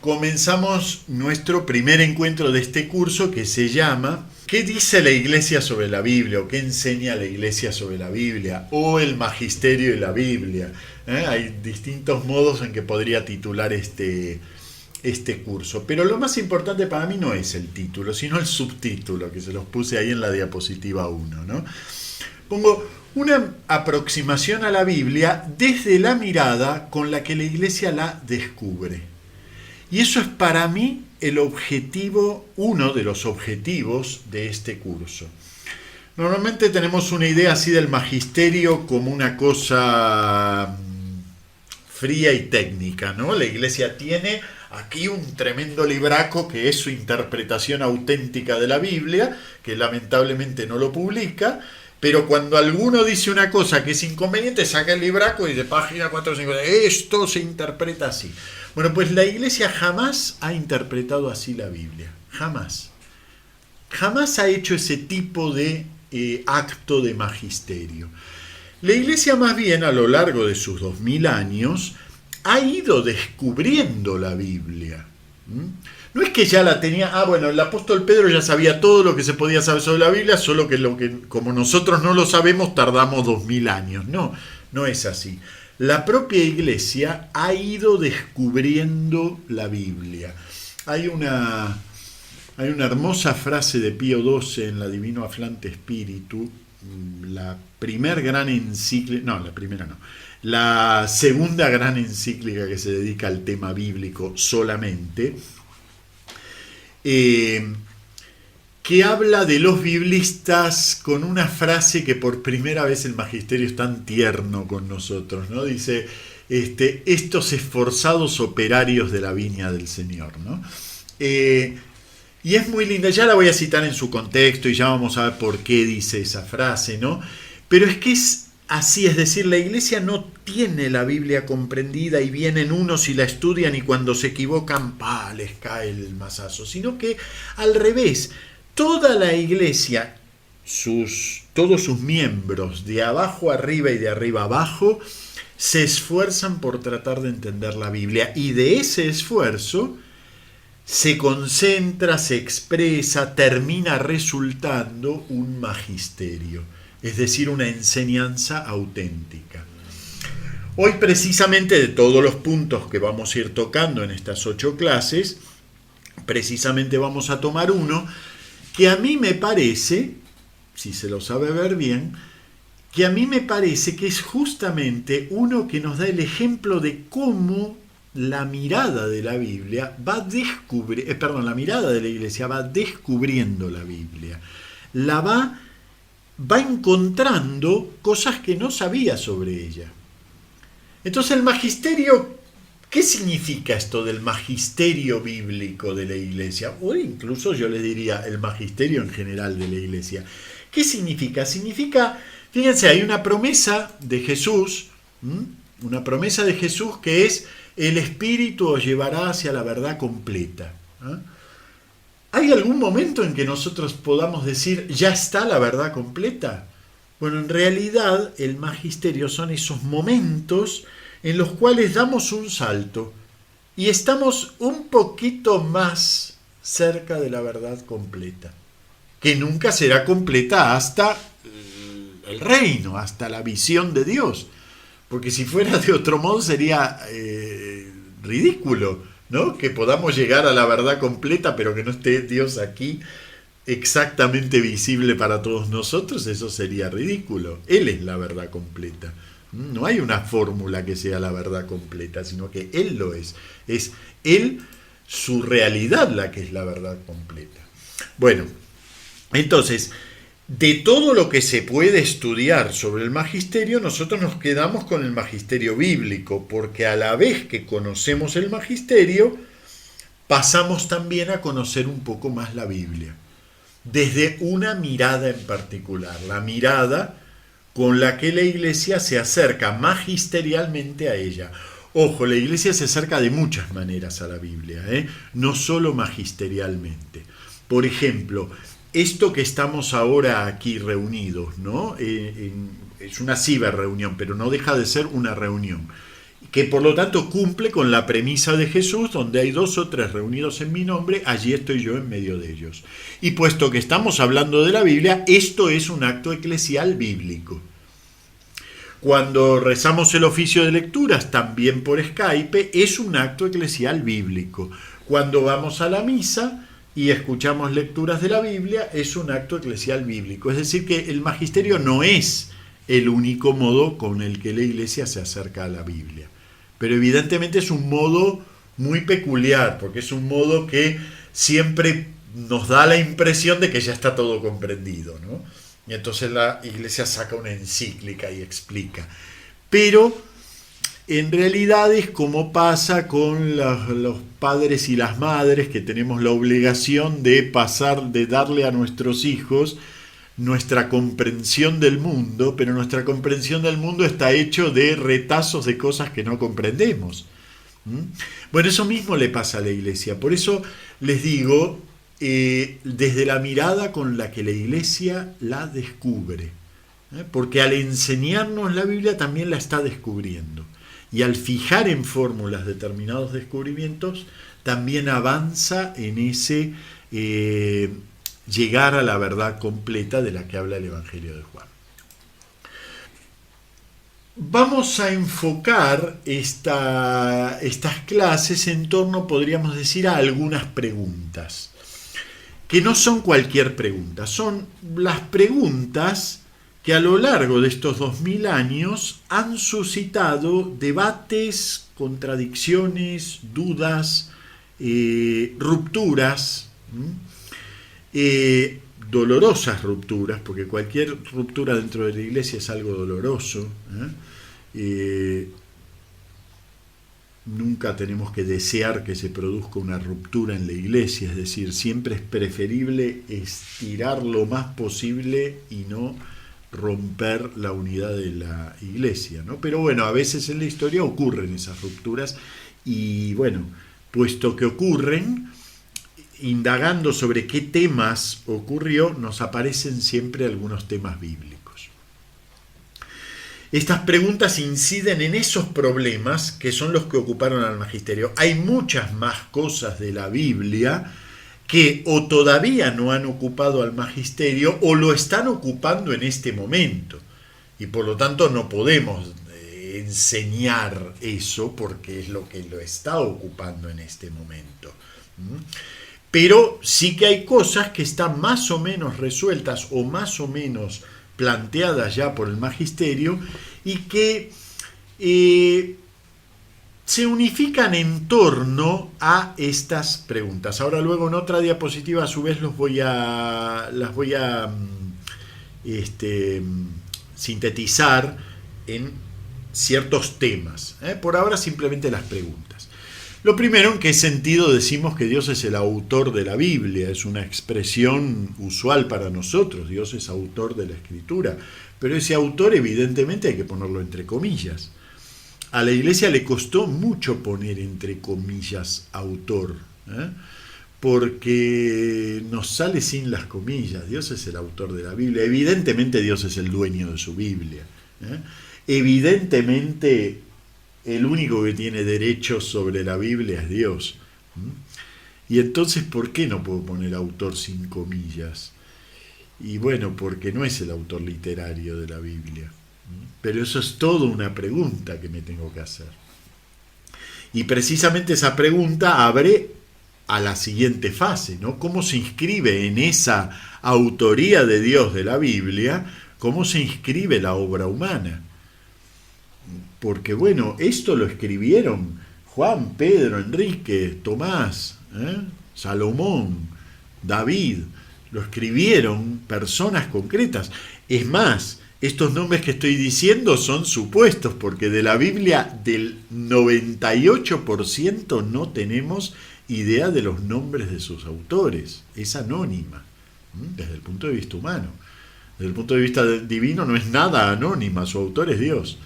comenzamos nuestro primer encuentro de este curso que se llama ¿Qué dice la Iglesia sobre la Biblia? ¿O qué enseña la Iglesia sobre la Biblia? O el Magisterio de la Biblia. Hay distintos modos en que podría titular este curso. Pero lo más importante para mí no es el título, sino el subtítulo, que se los puse ahí en la diapositiva 1, ¿no? Pongo una aproximación a la Biblia desde la mirada con la que la Iglesia la descubre. Y eso es para mí el objetivo, uno de los objetivos de este curso. Normalmente tenemos una idea así del magisterio como una cosa fría y técnica, ¿no? La Iglesia tiene aquí un tremendo libraco que es su interpretación auténtica de la Biblia, que lamentablemente no lo publica, pero cuando alguno dice una cosa que es inconveniente, saca el libraco y de página 450, esto se interpreta así. Bueno, pues la Iglesia jamás ha interpretado así la Biblia, jamás. Jamás ha hecho ese tipo de acto de magisterio. La Iglesia más bien a lo largo de sus 2000 años ha ido descubriendo la Biblia. No es que ya la tenía, bueno, el apóstol Pedro ya sabía todo lo que se podía saber sobre la Biblia, solo que como nosotros no lo sabemos tardamos 2000 años. No, no es así. La propia Iglesia ha ido descubriendo la Biblia. Hay una hermosa frase de Pío XII en la Divino Aflante Spiritu, la segunda gran encíclica que se dedica al tema bíblico solamente, que habla de los biblistas con una frase que por primera vez el magisterio es tan tierno con nosotros, ¿no? Dice, estos esforzados operarios de la viña del Señor, ¿no? Y es muy linda, ya la voy a citar en su contexto y ya vamos a ver por qué dice esa frase, ¿no? Pero es que es así, es decir, la Iglesia no tiene la Biblia comprendida y vienen unos y la estudian y cuando se equivocan, les cae el mazazo, sino que al revés, toda la Iglesia, todos sus miembros, de abajo arriba y de arriba abajo, se esfuerzan por tratar de entender la Biblia y de ese esfuerzo se concentra, se expresa, termina resultando un magisterio, es decir, una enseñanza auténtica. Hoy precisamente de todos los puntos que vamos a ir tocando en estas 8 clases, precisamente vamos a tomar uno que a mí me parece, si se lo sabe ver bien, que a mí me parece que es justamente uno que nos da el ejemplo de cómo la mirada de la Biblia la mirada de la Iglesia va descubriendo la Biblia, va encontrando cosas que no sabía sobre ella. Entonces el magisterio, ¿qué significa esto del magisterio bíblico de la Iglesia? O incluso yo les diría el magisterio en general de la Iglesia. ¿Qué significa? Significa, fíjense, hay una promesa de Jesús, que es el Espíritu os llevará hacia la verdad completa. ¿Hay algún momento en que nosotros podamos decir, ya está la verdad completa? Bueno, en realidad el magisterio son esos momentos en los cuales damos un salto y estamos un poquito más cerca de la verdad completa, que nunca será completa hasta el reino, hasta la visión de Dios, porque si fuera de otro modo sería ridículo, ¿no? Que podamos llegar a la verdad completa, pero que no esté Dios aquí exactamente visible para todos nosotros, eso sería ridículo. Él es la verdad completa. No hay una fórmula que sea la verdad completa, sino que Él lo es. Es Él, su realidad, la que es la verdad completa. Bueno, entonces, de todo lo que se puede estudiar sobre el magisterio, nosotros nos quedamos con el magisterio bíblico, porque a la vez que conocemos el magisterio, pasamos también a conocer un poco más la Biblia, desde una mirada en particular, la mirada con la que la Iglesia se acerca magisterialmente a ella. Ojo, la Iglesia se acerca de muchas maneras a la Biblia, no solo magisterialmente. Por ejemplo, esto que estamos ahora aquí reunidos, ¿no? Es una ciberreunión, pero no deja de ser una reunión. que por lo tanto cumple con la premisa de Jesús, donde hay 2 o 3 reunidos en mi nombre, allí estoy yo en medio de ellos. Y puesto que estamos hablando de la Biblia, esto es un acto eclesial bíblico. Cuando rezamos el oficio de lecturas, también por Skype, es un acto eclesial bíblico. Cuando vamos a la misa y escuchamos lecturas de la Biblia, es un acto eclesial bíblico. Es decir, que el magisterio no es el único modo con el que la Iglesia se acerca a la Biblia. Pero evidentemente es un modo muy peculiar, porque es un modo que siempre nos da la impresión de que ya está todo comprendido, ¿no? Y entonces la Iglesia saca una encíclica y explica. Pero en realidad es como pasa con los padres y las madres, que tenemos la obligación de darle a nuestros hijos nuestra comprensión del mundo, pero nuestra comprensión del mundo está hecho de retazos de cosas que no comprendemos. Bueno, eso mismo le pasa a la Iglesia. Por eso les digo, desde la mirada con la que la Iglesia la descubre, porque al enseñarnos la Biblia también la está descubriendo, y al fijar en fórmulas determinados descubrimientos también avanza en ese llegar a la verdad completa de la que habla el Evangelio de Juan. Vamos a enfocar estas clases en torno, podríamos decir, a algunas preguntas, que no son cualquier pregunta, son las preguntas que a lo largo de estos 2000 años han suscitado debates, contradicciones, dudas, rupturas, dolorosas rupturas, porque cualquier ruptura dentro de la Iglesia es algo doloroso. Nunca tenemos que desear que se produzca una ruptura en la Iglesia, es decir, siempre es preferible estirar lo más posible y no romper la unidad de la Iglesia, ¿no? Pero bueno, a veces en la historia ocurren esas rupturas y bueno, puesto que ocurren, indagando sobre qué temas ocurrió, nos aparecen siempre algunos temas bíblicos. Estas preguntas inciden en esos problemas que son los que ocuparon al magisterio. Hay muchas más cosas de la Biblia que o todavía no han ocupado al magisterio o lo están ocupando en este momento. Y por lo tanto no podemos enseñar eso porque es lo que lo está ocupando en este momento. Pero sí que hay cosas que están más o menos resueltas o más o menos planteadas ya por el magisterio y que se unifican en torno a estas preguntas. Ahora luego en otra diapositiva a su vez las voy a sintetizar en ciertos temas. Por ahora simplemente las preguntas. Lo primero, ¿en qué sentido decimos que Dios es el autor de la Biblia? Es una expresión usual para nosotros, Dios es autor de la Escritura, pero ese autor evidentemente hay que ponerlo entre comillas. A la Iglesia le costó mucho poner entre comillas autor, porque nos sale sin las comillas. Dios es el autor de la Biblia, evidentemente Dios es el dueño de su Biblia, evidentemente el único que tiene derechos sobre la Biblia es Dios. Y entonces, ¿por qué no puedo poner autor sin comillas? Y bueno, porque no es el autor literario de la Biblia. Pero eso es toda una pregunta que me tengo que hacer. Y precisamente esa pregunta abre a la siguiente fase, ¿no? ¿Cómo se inscribe en esa autoría de Dios de la Biblia? ¿Cómo se inscribe la obra humana? Porque bueno, esto lo escribieron Juan, Pedro, Enrique, Tomás, Salomón, David, lo escribieron personas concretas. Es más, estos nombres que estoy diciendo son supuestos, porque de la Biblia del 98% no tenemos idea de los nombres de sus autores. Es anónima, desde el punto de vista humano. Desde el punto de vista divino no es nada anónima, su autor es Dios.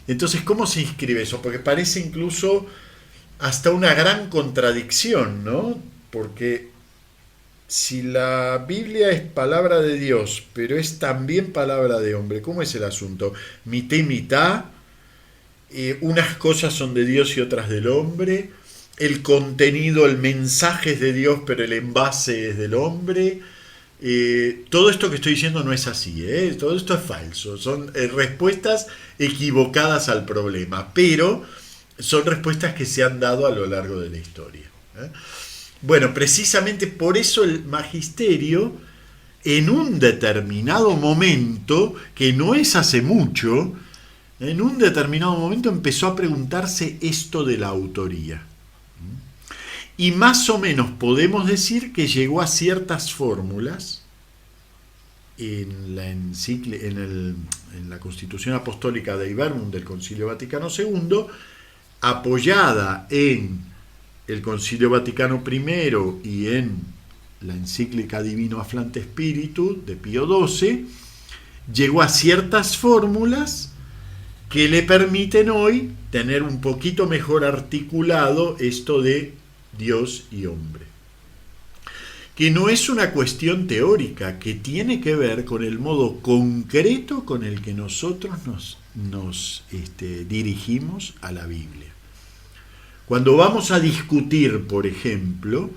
Entonces, ¿cómo se inscribe eso? Porque parece incluso hasta una gran contradicción, ¿no? Porque si la Biblia es palabra de Dios, pero es también palabra de hombre, ¿cómo es el asunto? Mitad y mitad, unas cosas son de Dios y otras del hombre, el contenido, el mensaje es de Dios, pero el envase es del hombre. Todo esto que estoy diciendo no es así, todo esto es falso, son respuestas equivocadas al problema, pero son respuestas que se han dado a lo largo de la historia. Bueno, precisamente por eso el magisterio, en un determinado momento, que no es hace mucho, en un determinado momento empezó a preguntarse esto de la autoría. Y más o menos podemos decir que llegó a ciertas fórmulas en la Constitución Apostólica Dei Verbum del Concilio Vaticano II, apoyada en el Concilio Vaticano I y en la encíclica Divino Afflante Spiritu de Pío XII, llegó a ciertas fórmulas que le permiten hoy tener un poquito mejor articulado esto de Dios y hombre. Que no es una cuestión teórica, que tiene que ver con el modo concreto con el que nosotros nos dirigimos a la Biblia. Cuando vamos a discutir, por ejemplo,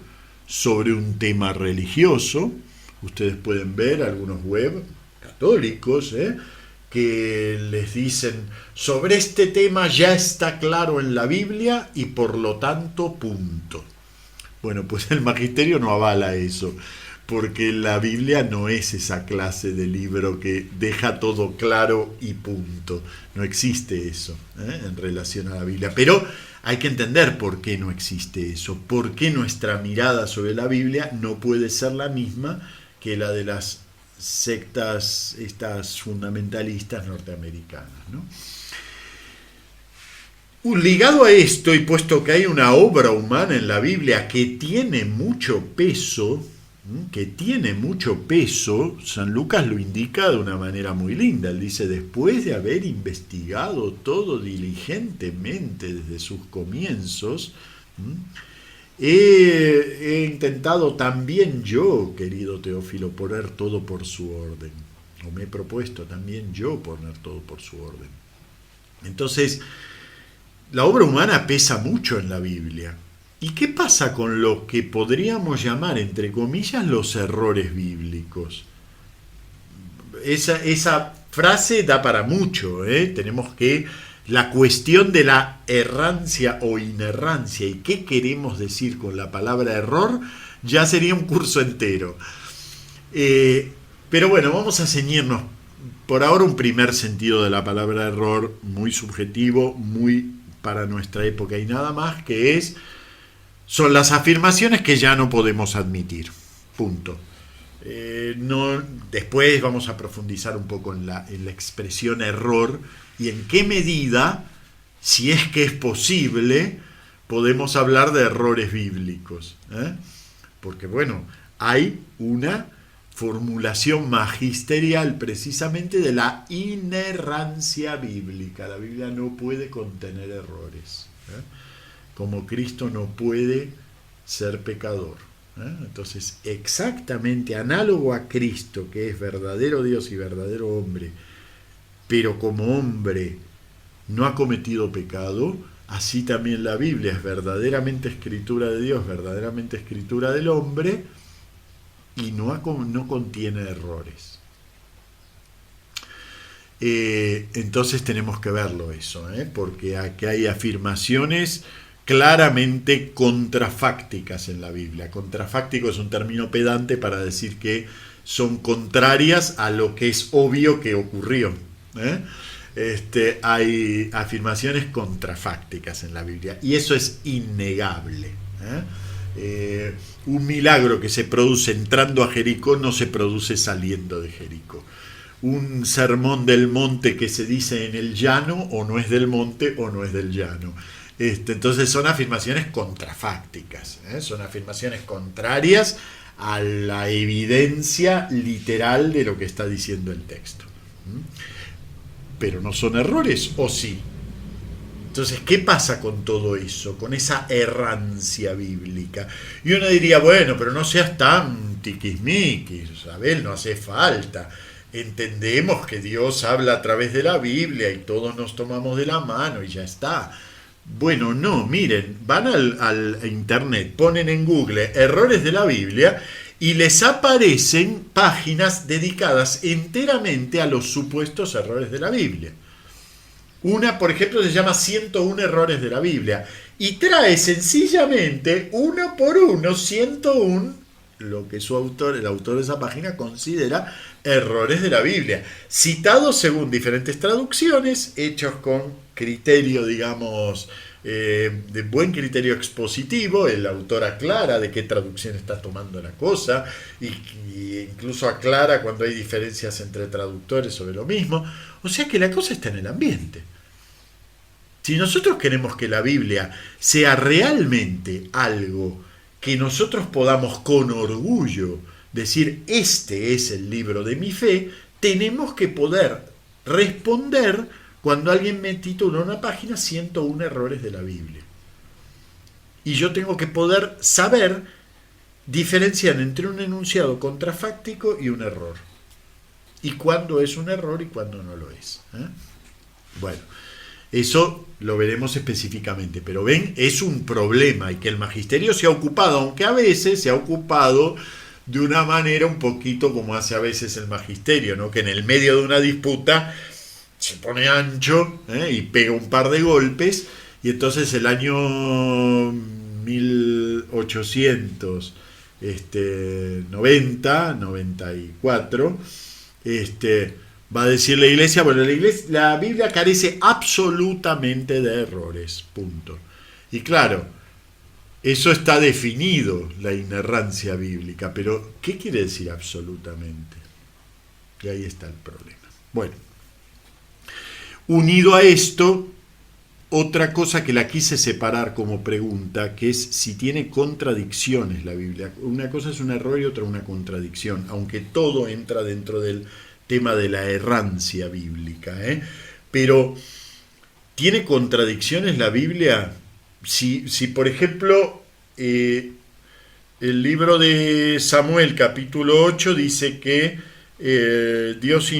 sobre un tema religioso, ustedes pueden ver algunos web católicos, que les dicen, sobre este tema ya está claro en la Biblia y por lo tanto, punto. Bueno, pues el magisterio no avala eso, porque la Biblia no es esa clase de libro que deja todo claro y punto. No existe eso en relación a la Biblia. Pero hay que entender por qué no existe eso, por qué nuestra mirada sobre la Biblia no puede ser la misma que la de las sectas estas fundamentalistas norteamericanas, ¿no? Ligado a esto, y puesto que hay una obra humana en la Biblia que tiene mucho peso, San Lucas lo indica de una manera muy linda. Él dice, después de haber investigado todo diligentemente desde sus comienzos, he intentado también yo, querido Teófilo, poner todo por su orden. O me he propuesto también yo poner todo por su orden. Entonces, la obra humana pesa mucho en la Biblia. ¿Y qué pasa con lo que podríamos llamar, entre comillas, los errores bíblicos? Esa frase da para mucho, Tenemos que... La cuestión de la errancia o inerrancia y qué queremos decir con la palabra error ya sería un curso entero. Pero bueno, vamos a ceñirnos por ahora un primer sentido de la palabra error, muy subjetivo, muy para nuestra época y nada más, que son las afirmaciones que ya no podemos admitir. Punto. Después vamos a profundizar un poco en la expresión error y en qué medida, si es que es posible, podemos hablar de errores bíblicos. Porque bueno, hay una formulación magisterial precisamente de la inerrancia bíblica. La Biblia no puede contener errores. Como Cristo no puede ser pecador. Entonces, exactamente análogo a Cristo, que es verdadero Dios y verdadero hombre, pero como hombre no ha cometido pecado, así también la Biblia es verdaderamente escritura de Dios, verdaderamente escritura del hombre, y no contiene errores. Entonces tenemos que verlo eso, porque aquí hay afirmaciones claramente contrafácticas en la Biblia. Contrafáctico es un término pedante para decir que son contrarias a lo que es obvio que ocurrió. Hay afirmaciones contrafácticas en la Biblia y eso es innegable. Un milagro que se produce entrando a Jericó no se produce saliendo de Jericó. Un sermón del monte que se dice en el llano o no es del monte o no es del llano. Entonces son afirmaciones contrafácticas, son afirmaciones contrarias a la evidencia literal de lo que está diciendo el texto. Pero no son errores, ¿o sí? Entonces, ¿qué pasa con todo eso? Con esa errancia bíblica. Y uno diría, bueno, pero no seas tan tiquismiquis, Isabel, no hace falta. entendemos que Dios habla a través de la Biblia y todos nos tomamos de la mano y ya está. Bueno, no, miren, van al internet, ponen en Google errores de la Biblia y les aparecen páginas dedicadas enteramente a los supuestos errores de la Biblia. Una, por ejemplo, se llama 101 errores de la Biblia y trae sencillamente uno por uno 101 lo que su autor, el autor de esa página, considera errores de la Biblia, citados según diferentes traducciones, hechos con criterio, digamos, de buen criterio expositivo. El autor aclara de qué traducción está tomando la cosa y incluso aclara cuando hay diferencias entre traductores sobre lo mismo. O sea que la cosa está en el ambiente. Si nosotros queremos que la Biblia sea realmente algo que nosotros podamos con orgullo decir, este es el libro de mi fe, tenemos que poder responder cuando alguien me titula una página 101 errores de la Biblia. Y yo tengo que poder saber diferenciar entre un enunciado contrafáctico y un error. Y cuándo es un error y cuándo no lo es. Bueno, eso lo veremos específicamente, pero ven, es un problema y que el magisterio se ha ocupado, aunque a veces se ha ocupado de una manera un poquito como hace a veces el magisterio, ¿no? Que en el medio de una disputa se pone ancho y pega un par de golpes y entonces el año 1890, 94, va a decir la iglesia, bueno, la Biblia carece absolutamente de errores, punto. Y claro, eso está definido, la inerrancia bíblica, pero ¿qué quiere decir absolutamente? Y ahí está el problema. Bueno, unido a esto, otra cosa que la quise separar como pregunta, que es si tiene contradicciones la Biblia. Una cosa es un error y otra una contradicción, aunque todo entra dentro del tema de la errancia bíblica, pero ¿tiene contradicciones la Biblia? Si por ejemplo, el libro de Samuel, capítulo 8, dice que Dios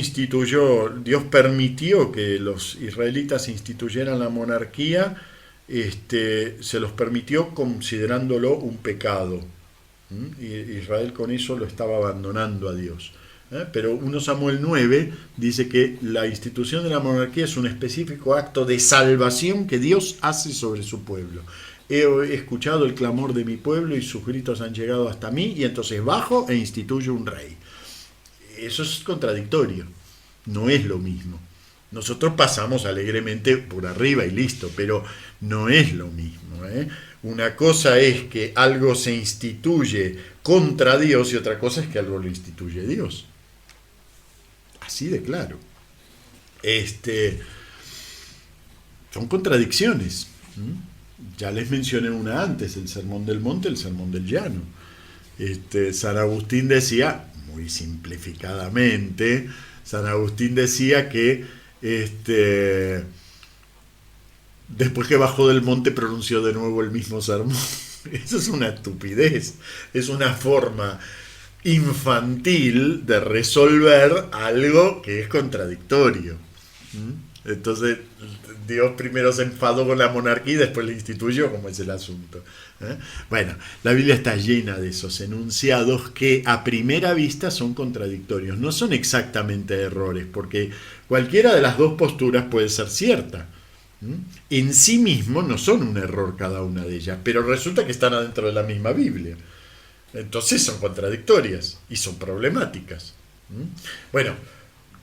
permitió que los israelitas instituyeran la monarquía, se los permitió considerándolo un pecado. Israel con eso lo estaba abandonando a Dios. Pero 1 Samuel 9 dice que la institución de la monarquía es un específico acto de salvación que Dios hace sobre su pueblo. He escuchado el clamor de mi pueblo y sus gritos han llegado hasta mí, y entonces bajo e instituyo un rey. Eso es contradictorio, no es lo mismo. Nosotros pasamos alegremente por arriba y listo, pero no es lo mismo. Una cosa es que algo se instituye contra Dios y otra cosa es que algo lo instituye Dios. Así de claro. Son contradicciones. Ya les mencioné una antes, el Sermón del Monte, el Sermón del Llano. San Agustín decía, muy simplificadamente, San Agustín decía que después que bajó del monte pronunció de nuevo el mismo sermón. Eso es una estupidez, es una forma infantil de resolver algo que es contradictorio. Entonces Dios primero se enfadó con la monarquía y después la instituyó, como es el asunto. Bueno, la Biblia está llena de esos enunciados que a primera vista son contradictorios. No son exactamente errores, porque cualquiera de las dos posturas puede ser cierta. En sí mismo no son un error cada una de ellas, pero resulta que están adentro de la misma Biblia. Entonces son contradictorias y son problemáticas. Bueno,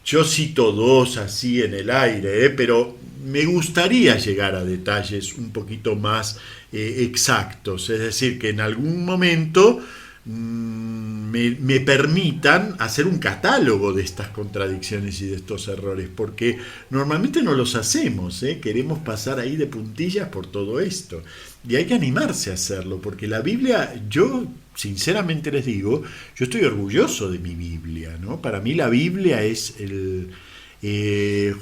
yo cito dos así en el aire, pero me gustaría llegar a detalles un poquito más exactos, es decir, que en algún momento me permitan hacer un catálogo de estas contradicciones y de estos errores, porque normalmente no los hacemos, queremos pasar ahí de puntillas por todo esto, y hay que animarse a hacerlo, porque la Biblia, yo sinceramente les digo, yo estoy orgulloso de mi Biblia, ¿no? Para mí la Biblia es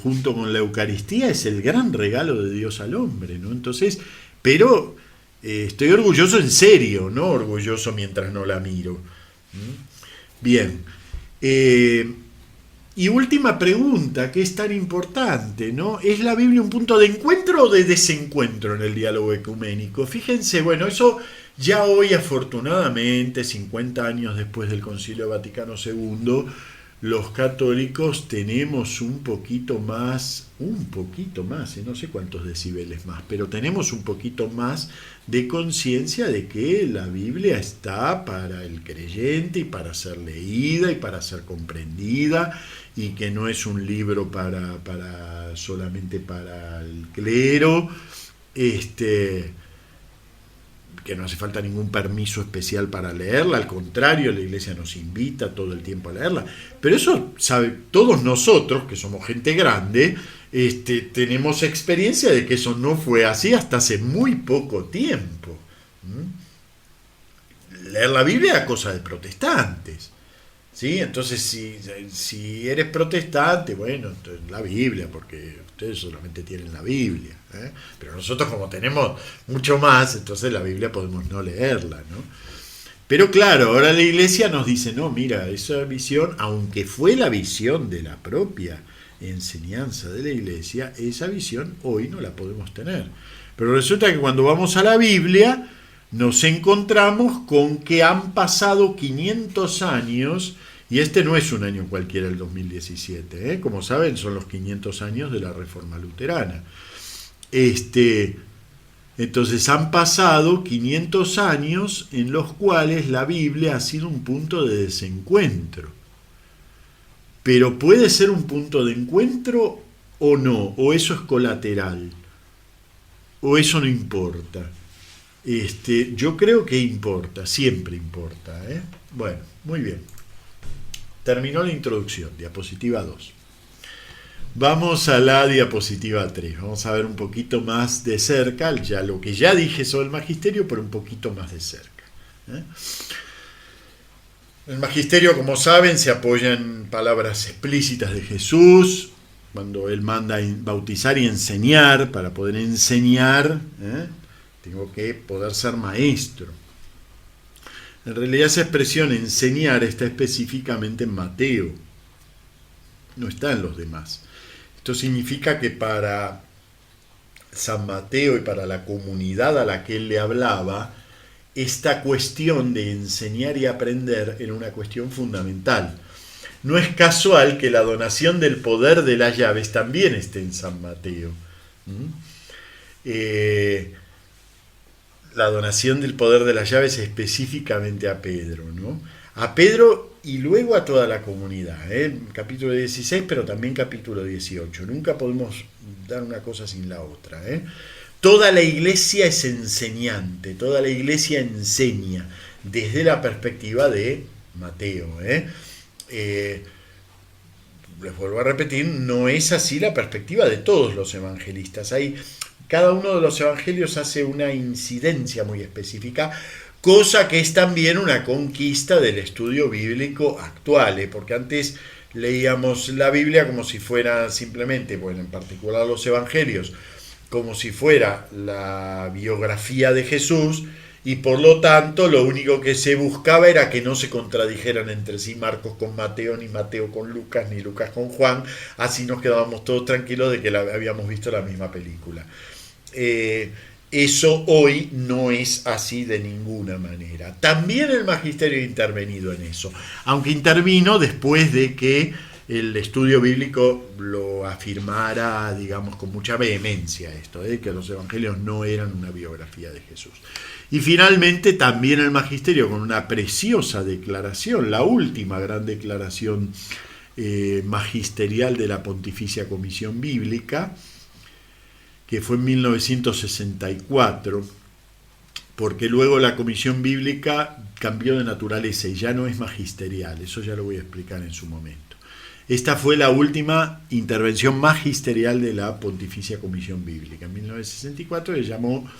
junto con la Eucaristía, es el gran regalo de Dios al hombre, ¿no? Entonces, pero estoy orgulloso en serio, no orgulloso mientras no la miro. Bien. Y última pregunta, que es tan importante, ¿no? ¿Es la Biblia un punto de encuentro o de desencuentro en el diálogo ecuménico? Fíjense, bueno, eso ya hoy afortunadamente, 50 años después del Concilio Vaticano II, los católicos tenemos un poquito más, no sé cuántos decibeles más, pero tenemos un poquito más de conciencia de que la Biblia está para el creyente y para ser leída y para ser comprendida, y que no es un libro solamente para el clero, que no hace falta ningún permiso especial para leerla, al contrario, la Iglesia nos invita todo el tiempo a leerla. Pero eso, sabe, todos nosotros, que somos gente grande, tenemos experiencia de que eso no fue así hasta hace muy poco tiempo. Leer la Biblia era cosa de protestantes. ¿Sí? Entonces, si eres protestante, bueno, entonces la Biblia, porque ustedes solamente tienen la Biblia, ¿eh? Pero nosotros, como tenemos mucho más, entonces la Biblia podemos no leerla, ¿no? Pero claro, ahora la Iglesia nos dice, no, mira, esa visión, aunque fue la visión de la propia enseñanza de la Iglesia, esa visión hoy no la podemos tener. Pero resulta que cuando vamos a la Biblia, nos encontramos con que han pasado 500 años, y este no es un año cualquiera, el 2017, ¿eh? Como saben, son los 500 años de la Reforma Luterana. Entonces han pasado 500 años en los cuales la Biblia ha sido un punto de desencuentro. Pero puede ser un punto de encuentro o no, o eso es colateral, o eso no importa. Yo creo que importa, siempre importa, ¿eh? Bueno, muy bien. Terminó la introducción, diapositiva 2. Vamos a la diapositiva 3. Vamos a ver un poquito más de cerca, ya lo que ya dije sobre el magisterio, pero un poquito más de cerca, ¿eh? El magisterio, como saben, se apoya en palabras explícitas de Jesús, cuando él manda bautizar y enseñar. Para poder enseñar, tengo que poder ser maestro. En realidad esa expresión enseñar está específicamente en Mateo, no está en los demás. Esto significa que para San Mateo y para la comunidad a la que él le hablaba, esta cuestión de enseñar y aprender era una cuestión fundamental. No es casual que la donación del poder de las llaves también esté en San Mateo. La donación del poder de las llaves específicamente a Pedro, ¿no? A Pedro y luego a toda la comunidad, capítulo 16, pero también capítulo 18. Nunca podemos dar una cosa sin la otra, Toda la iglesia es enseñante, toda la iglesia enseña desde la perspectiva de Mateo, Les vuelvo a repetir, no es así la perspectiva de todos los evangelistas. Cada uno de los evangelios hace una incidencia muy específica, cosa que es también una conquista del estudio bíblico actual, porque antes leíamos la Biblia como si fuera simplemente, bueno, en particular los evangelios, como si fuera la biografía de Jesús, y por lo tanto lo único que se buscaba era que no se contradijeran entre sí Marcos con Mateo, ni Mateo con Lucas, ni Lucas con Juan. Así nos quedábamos todos tranquilos de que habíamos visto la misma película. Eso hoy no es así de ninguna manera. También el magisterio ha intervenido en eso, aunque intervino después de que el estudio bíblico lo afirmara, digamos, con mucha vehemencia esto, que los evangelios no eran una biografía de Jesús. Y finalmente también el magisterio, con una preciosa declaración, la última gran declaración magisterial de la Pontificia Comisión Bíblica, que fue en 1964, porque luego la Comisión Bíblica cambió de naturaleza y ya no es magisterial. Eso ya lo voy a explicar en su momento. Esta fue la última intervención magisterial de la Pontificia Comisión Bíblica. En 1964 se llamó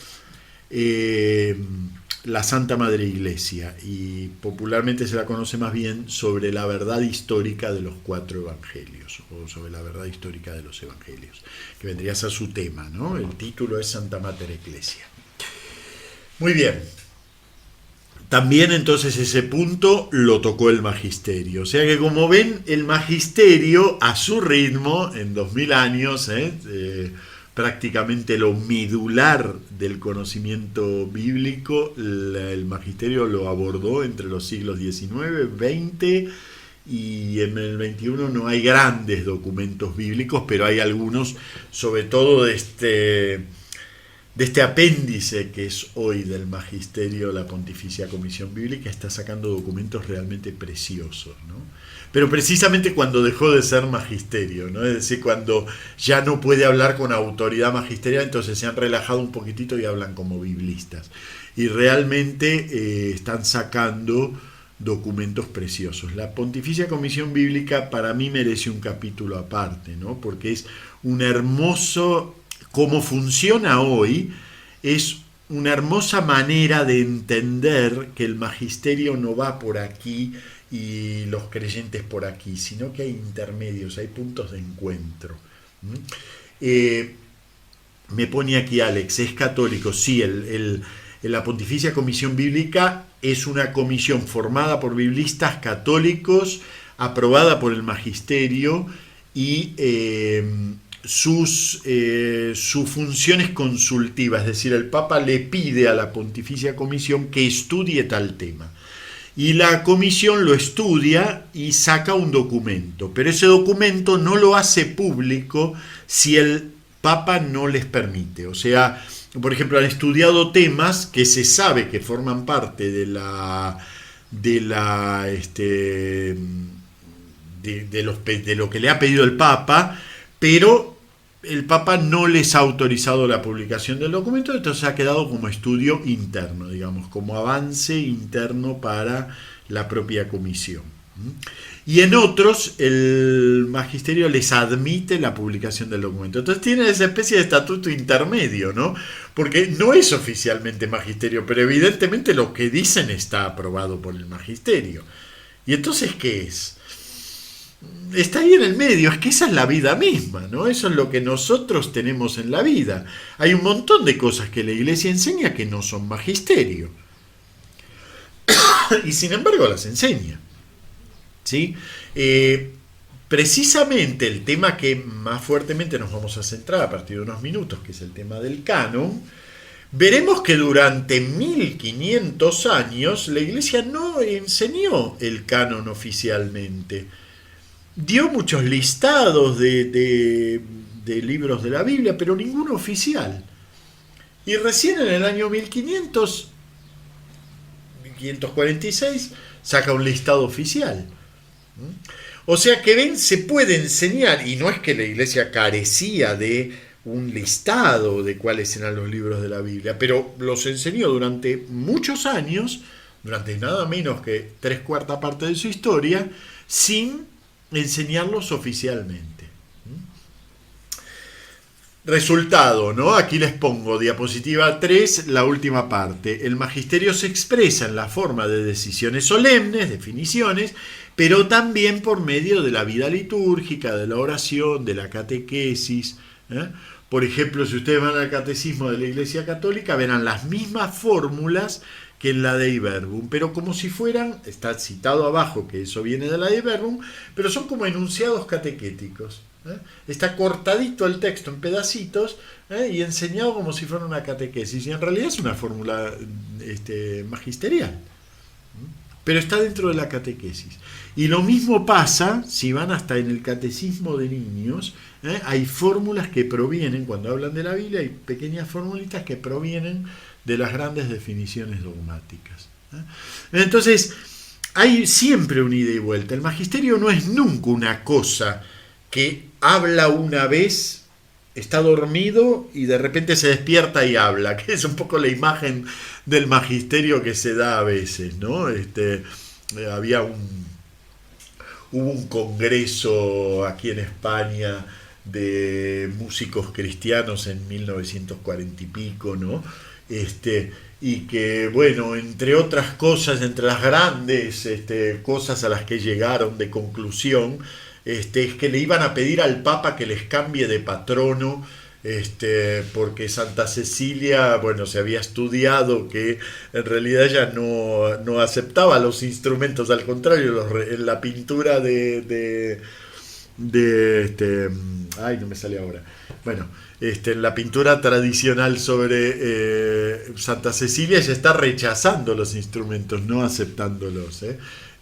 la Santa Madre Iglesia, y popularmente se la conoce más bien sobre la verdad histórica de los 4 evangelios, o sobre la verdad histórica de los evangelios, que vendría a ser su tema, ¿no? El título es Santa Mater Ecclesia. Muy bien. también entonces ese punto lo tocó el magisterio. O sea que como ven, el magisterio a su ritmo, en 2000 años, prácticamente lo medular del conocimiento bíblico, el magisterio lo abordó entre los siglos XIX, XX y en el XXI no hay grandes documentos bíblicos, pero hay algunos, sobre todo de este apéndice que es hoy del magisterio, la Pontificia Comisión Bíblica, está sacando documentos realmente preciosos, ¿no? Pero precisamente cuando dejó de ser magisterio, ¿no? Es decir, cuando ya no puede hablar con autoridad magisterial, entonces se han relajado un poquitito y hablan como biblistas. Y realmente están sacando documentos preciosos. La Pontificia Comisión Bíblica para mí merece un capítulo aparte, ¿no? Porque es un hermoso, como funciona hoy, es una hermosa manera de entender que el magisterio no va por aquí y los creyentes por aquí, sino que hay intermedios, hay puntos de encuentro. Me pone aquí Alex, es católico, sí, la Pontificia Comisión Bíblica es una comisión formada por biblistas católicos, aprobada por el magisterio y su función es consultiva, es decir, el Papa le pide a la Pontificia Comisión que estudie tal tema. Y la comisión lo estudia y saca un documento, pero ese documento no lo hace público si el Papa no les permite. O sea, por ejemplo, han estudiado temas que se sabe que forman parte de lo que le ha pedido el Papa, pero el Papa no les ha autorizado la publicación del documento, entonces ha quedado como estudio interno, digamos, como avance interno para la propia comisión. Y en otros, el magisterio les admite la publicación del documento. Entonces tienen esa especie de estatuto intermedio, ¿no? Porque no es oficialmente magisterio, pero evidentemente lo que dicen está aprobado por el magisterio. ¿Y entonces qué es? Está ahí en el medio, es que esa es la vida misma, ¿no? Eso es lo que nosotros tenemos en la vida. Hay un montón de cosas que la Iglesia enseña que no son magisterio. Y sin embargo las enseña. ¿Sí? Precisamente el tema que más fuertemente nos vamos a centrar a partir de unos minutos, que es el tema del canon, veremos que durante 1500 años la Iglesia no enseñó el canon oficialmente. Dio muchos listados de libros de la Biblia, pero ninguno oficial. Y recién en el año 1546, saca un listado oficial. O sea que ven, se puede enseñar, y no es que la Iglesia carecía de un listado de cuáles eran los libros de la Biblia, pero los enseñó durante muchos años, durante nada menos que 3/4 parte de su historia, sin enseñarlos oficialmente. Resultado, ¿no? Aquí les pongo diapositiva 3, la última parte. El magisterio se expresa en la forma de decisiones solemnes, definiciones, pero también por medio de la vida litúrgica, de la oración, de la catequesis. Por ejemplo, si ustedes van al catecismo de la Iglesia Católica, verán las mismas fórmulas que en la Dei Verbum, pero como si fueran, está citado abajo que eso viene de la Dei Verbum, pero son como enunciados catequéticos. Está cortadito el texto en pedacitos y enseñado como si fuera una catequesis, y en realidad es una fórmula magisterial, pero está dentro de la catequesis. Y lo mismo pasa si van hasta en el catecismo de niños, hay fórmulas que provienen, cuando hablan de la Biblia, hay pequeñas formulitas que provienen de las grandes definiciones dogmáticas. Entonces, hay siempre un ida y vuelta. El magisterio no es nunca una cosa que habla una vez, está dormido y de repente se despierta y habla, que es un poco la imagen del magisterio que se da a veces, ¿no? Hubo un congreso aquí en España de músicos cristianos en 1940 y pico, ¿no? Y que, bueno, entre otras cosas, entre las grandes cosas a las que llegaron de conclusión, es que le iban a pedir al Papa que les cambie de patrono porque Santa Cecilia, bueno, se había estudiado que en realidad ella no aceptaba los instrumentos, al contrario, en la pintura ay, no me sale ahora. Bueno, en la pintura tradicional sobre Santa Cecilia ella está rechazando los instrumentos, no aceptándolos,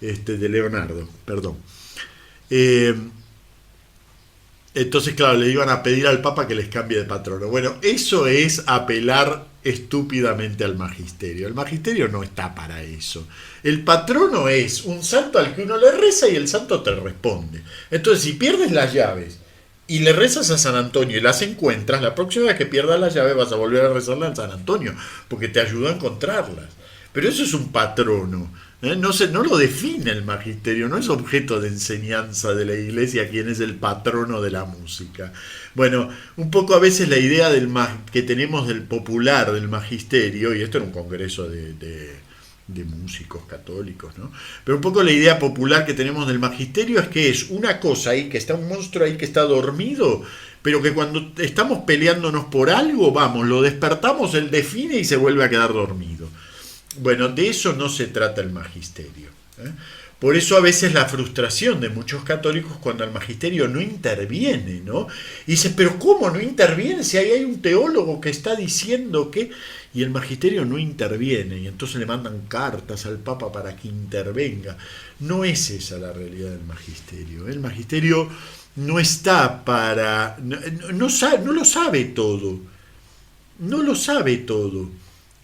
de Leonardo, perdón. Eh, entonces, claro, le iban a pedir al Papa que les cambie de patrono. Bueno, eso es apelar estúpidamente al magisterio. El magisterio no está para eso. El patrono es un santo al que uno le reza y el santo te responde. Entonces, si pierdes las llaves y le rezas a San Antonio y las encuentras, la próxima vez que pierdas las llaves vas a volver a rezarle a San Antonio, porque te ayudó a encontrarlas. Pero eso es un patrono. No lo define el magisterio, no es objeto de enseñanza de la iglesia quién es el patrono de la música. Bueno, un poco a veces la idea que tenemos del popular, del magisterio, y esto era un congreso de músicos católicos, ¿no? Pero un poco la idea popular que tenemos del magisterio es que es una cosa ahí, que está un monstruo ahí que está dormido, pero que cuando estamos peleándonos por algo, vamos, lo despertamos, él define y se vuelve a quedar dormido. Bueno, de eso no se trata el magisterio. Por eso a veces la frustración de muchos católicos cuando el magisterio no interviene, ¿no? Y dicen, pero ¿cómo no interviene si ahí hay un teólogo que está diciendo que... Y el magisterio no interviene, y entonces le mandan cartas al Papa para que intervenga. No es esa la realidad del magisterio. El magisterio no está para... no lo sabe todo. No lo sabe todo.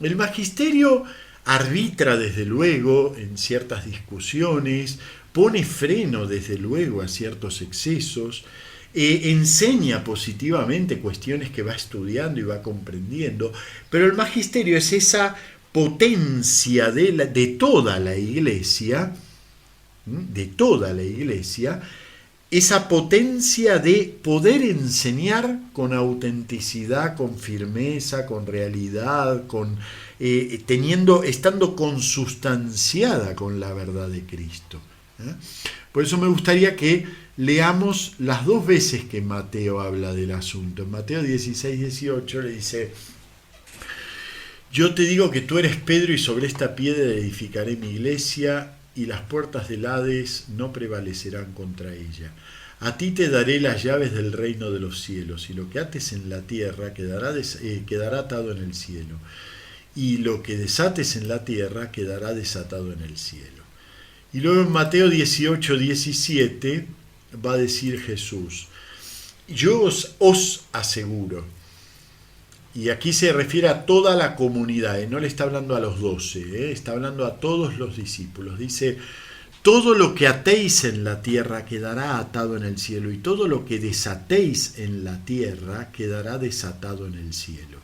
El magisterio arbitra desde luego en ciertas discusiones, pone freno desde luego a ciertos excesos, enseña positivamente cuestiones que va estudiando y va comprendiendo, pero el magisterio es esa potencia de toda la iglesia, esa potencia de poder enseñar con autenticidad, con firmeza, con realidad, estando consustanciada con la verdad de Cristo. Por eso me gustaría que leamos las dos veces que Mateo habla del asunto. En Mateo 16, 18 le dice: yo te digo que tú eres Pedro y sobre esta piedra edificaré mi iglesia y las puertas del Hades no prevalecerán contra ella. A ti te daré las llaves del reino de los cielos, y lo que ates en la tierra quedará atado en el cielo, y lo que desates en la tierra quedará desatado en el cielo. Y luego en Mateo 18, 17 va a decir Jesús: yo os aseguro, y aquí se refiere a toda la comunidad, no le está hablando a los 12, está hablando a todos los discípulos. Dice: todo lo que atéis en la tierra quedará atado en el cielo, y todo lo que desatéis en la tierra quedará desatado en el cielo.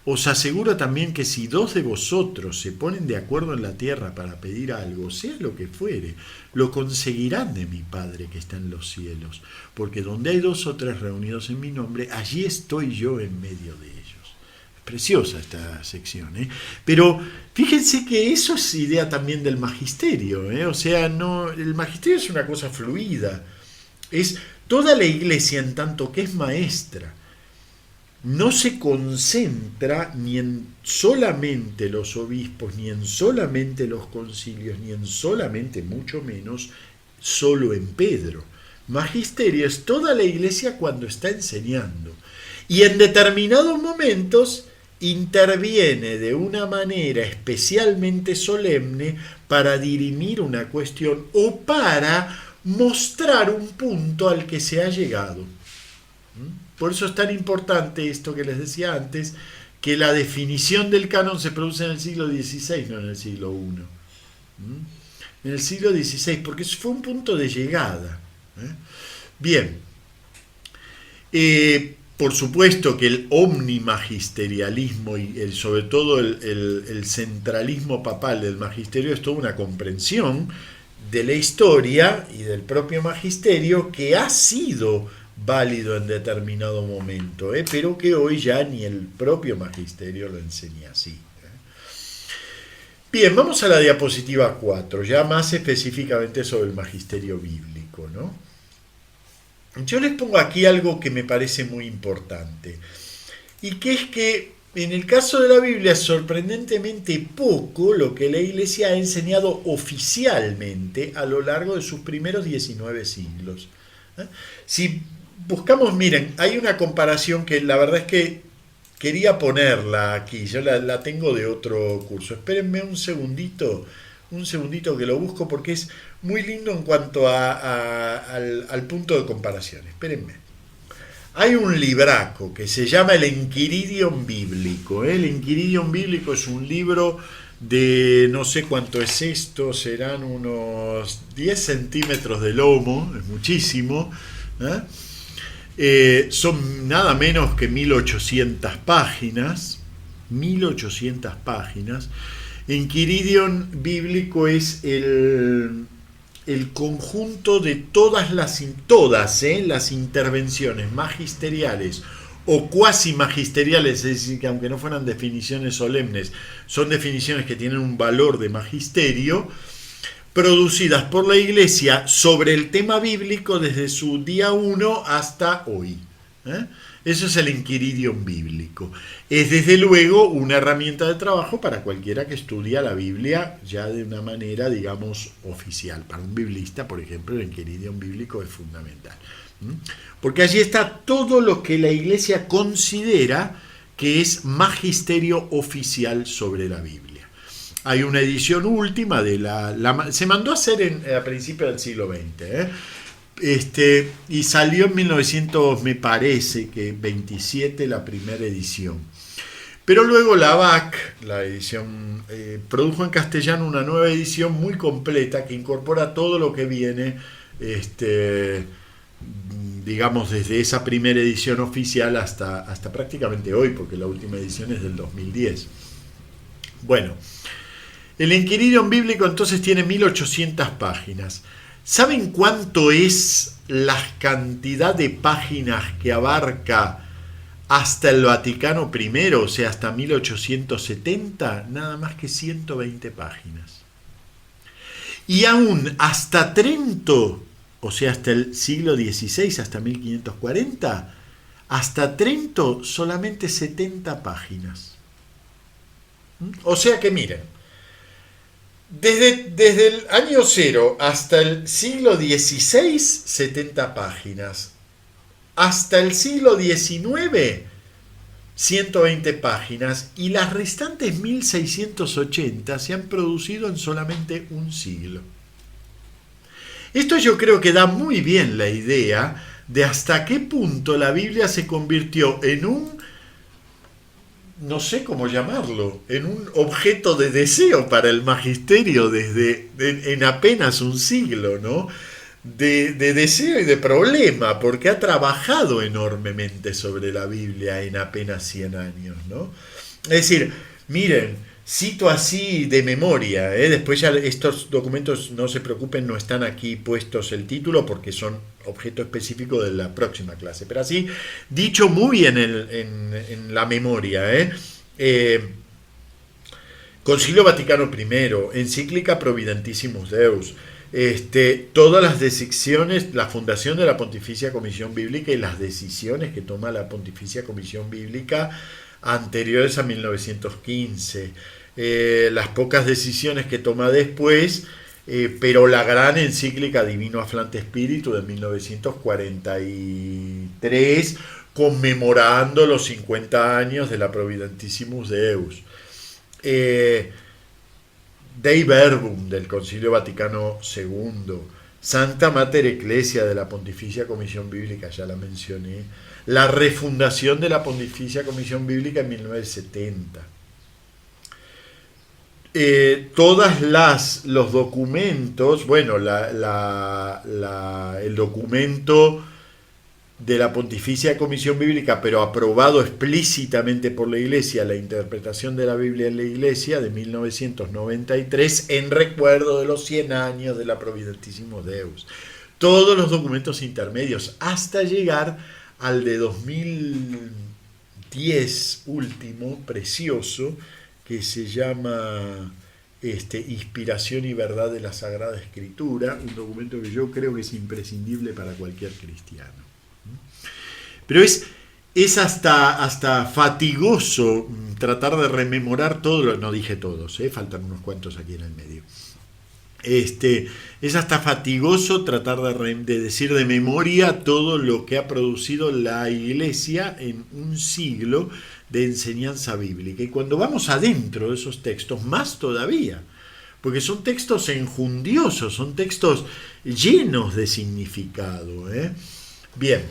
Os aseguro también que si dos de vosotros se ponen de acuerdo en la tierra para pedir algo, sea lo que fuere, lo conseguirán de mi Padre que está en los cielos, porque donde hay dos o tres reunidos en mi nombre, allí estoy yo en medio de ellos. Es preciosa esta sección, pero fíjense que eso es idea también del magisterio, o sea, el magisterio es una cosa fluida, es toda la iglesia en tanto que es maestra. No se concentra ni en solamente los obispos, ni en solamente los concilios, ni en solamente, mucho menos, solo en Pedro. Magisterio es toda la iglesia cuando está enseñando. Y en determinados momentos interviene de una manera especialmente solemne para dirimir una cuestión o para mostrar un punto al que se ha llegado. Por eso es tan importante esto que les decía antes, que la definición del canon se produce en el siglo XVI, no en el siglo I. En el siglo XVI, porque fue un punto de llegada. Bien, por supuesto que el omnimagisterialismo y sobre todo el centralismo papal del magisterio es toda una comprensión de la historia y del propio magisterio que ha sido válido en determinado momento, pero que hoy ya ni el propio magisterio lo enseña así. Bien, vamos a la diapositiva 4, ya más específicamente sobre el magisterio bíblico, ¿no? yo les pongo aquí algo que me parece muy importante, y que es que en el caso de la Biblia es sorprendentemente poco lo que la Iglesia ha enseñado oficialmente a lo largo de sus primeros 19 siglos. ¿Eh? Si buscamos, miren, hay una comparación que la verdad es que quería ponerla aquí, yo la tengo de otro curso. Espérenme un segundito que lo busco porque es muy lindo en cuanto al punto de comparación. Espérenme. Hay un libraco que se llama el Enquiridion Bíblico. El Enquiridion Bíblico es un libro de no sé cuánto es esto, serán unos 10 centímetros de lomo, es muchísimo. ¿Eh? Son nada menos que 1800 páginas. 1800 páginas. Enquiridion Bíblico es el conjunto de todas las intervenciones magisteriales o cuasi magisteriales, es decir, que aunque no fueran definiciones solemnes, son definiciones que tienen un valor de magisterio, producidas por la Iglesia sobre el tema bíblico desde su día 1 hasta hoy. Eso es el Enquiridion Bíblico. Es desde luego una herramienta de trabajo para cualquiera que estudia la Biblia ya de una manera, digamos, oficial. Para un biblista, por ejemplo, el Enquiridion Bíblico es fundamental. Porque allí está todo lo que la Iglesia considera que es magisterio oficial sobre la Biblia. Hay una edición última se mandó a hacer a principios del siglo XX, y salió en 1900, me parece que 27, la primera edición. Pero luego la BAC, la edición, produjo en castellano una nueva edición muy completa que incorpora todo lo que viene, digamos, desde esa primera edición oficial hasta prácticamente hoy, porque la última edición es del 2010. Bueno, el Enquiridion Bíblico entonces tiene 1800 páginas. ¿Saben cuánto es la cantidad de páginas que abarca hasta el Vaticano I, o sea, hasta 1870? Nada más que 120 páginas. Y aún hasta Trento, o sea, hasta el siglo XVI, hasta 1540, hasta Trento solamente 70 páginas. O sea que miren, desde el año 0 hasta el siglo XVI, 70 páginas. Hasta el siglo XIX, 120 páginas. Y las restantes 1680 se han producido en solamente un siglo. Esto yo creo que da muy bien la idea de hasta qué punto la Biblia se convirtió en no sé cómo llamarlo, en un objeto de deseo para el magisterio en apenas un siglo, ¿no? De deseo y de problema, porque ha trabajado enormemente sobre la Biblia en apenas 100 años, ¿no? Es decir, miren, cito así de memoria, después ya estos documentos, no se preocupen, no están aquí puestos el título porque son objeto específico de la próxima clase, pero así, dicho muy en la memoria, Concilio Vaticano I, encíclica Providentissimus Deus, todas las decisiones, la fundación de la Pontificia Comisión Bíblica y las decisiones que toma la Pontificia Comisión Bíblica anteriores a 1915, las pocas decisiones que toma después, pero la gran encíclica Divino Afflante Spiritu de 1943, conmemorando los 50 años de la Providentissimus Deus. Dei Verbum del Concilio Vaticano II, Santa Mater Ecclesia de la Pontificia Comisión Bíblica, ya la mencioné, la refundación de la Pontificia Comisión Bíblica en 1970. Todos los documentos, bueno, el documento de la Pontificia Comisión Bíblica, pero aprobado explícitamente por la Iglesia, la interpretación de la Biblia en la Iglesia de 1993, en recuerdo de los 100 años de la Providentissimus Deus. Todos los documentos intermedios, hasta llegar al de 2010, último, precioso, que se llama Inspiración y verdad de la Sagrada Escritura, un documento que yo creo que es imprescindible para cualquier cristiano. Pero es hasta fatigoso tratar de rememorar todo, no dije todos, faltan unos cuantos aquí en el medio. Es hasta fatigoso tratar de decir de memoria todo lo que ha producido la Iglesia en un siglo de enseñanza bíblica. Y cuando vamos adentro de esos textos, más todavía, porque son textos enjundiosos, son textos llenos de significado. Bien,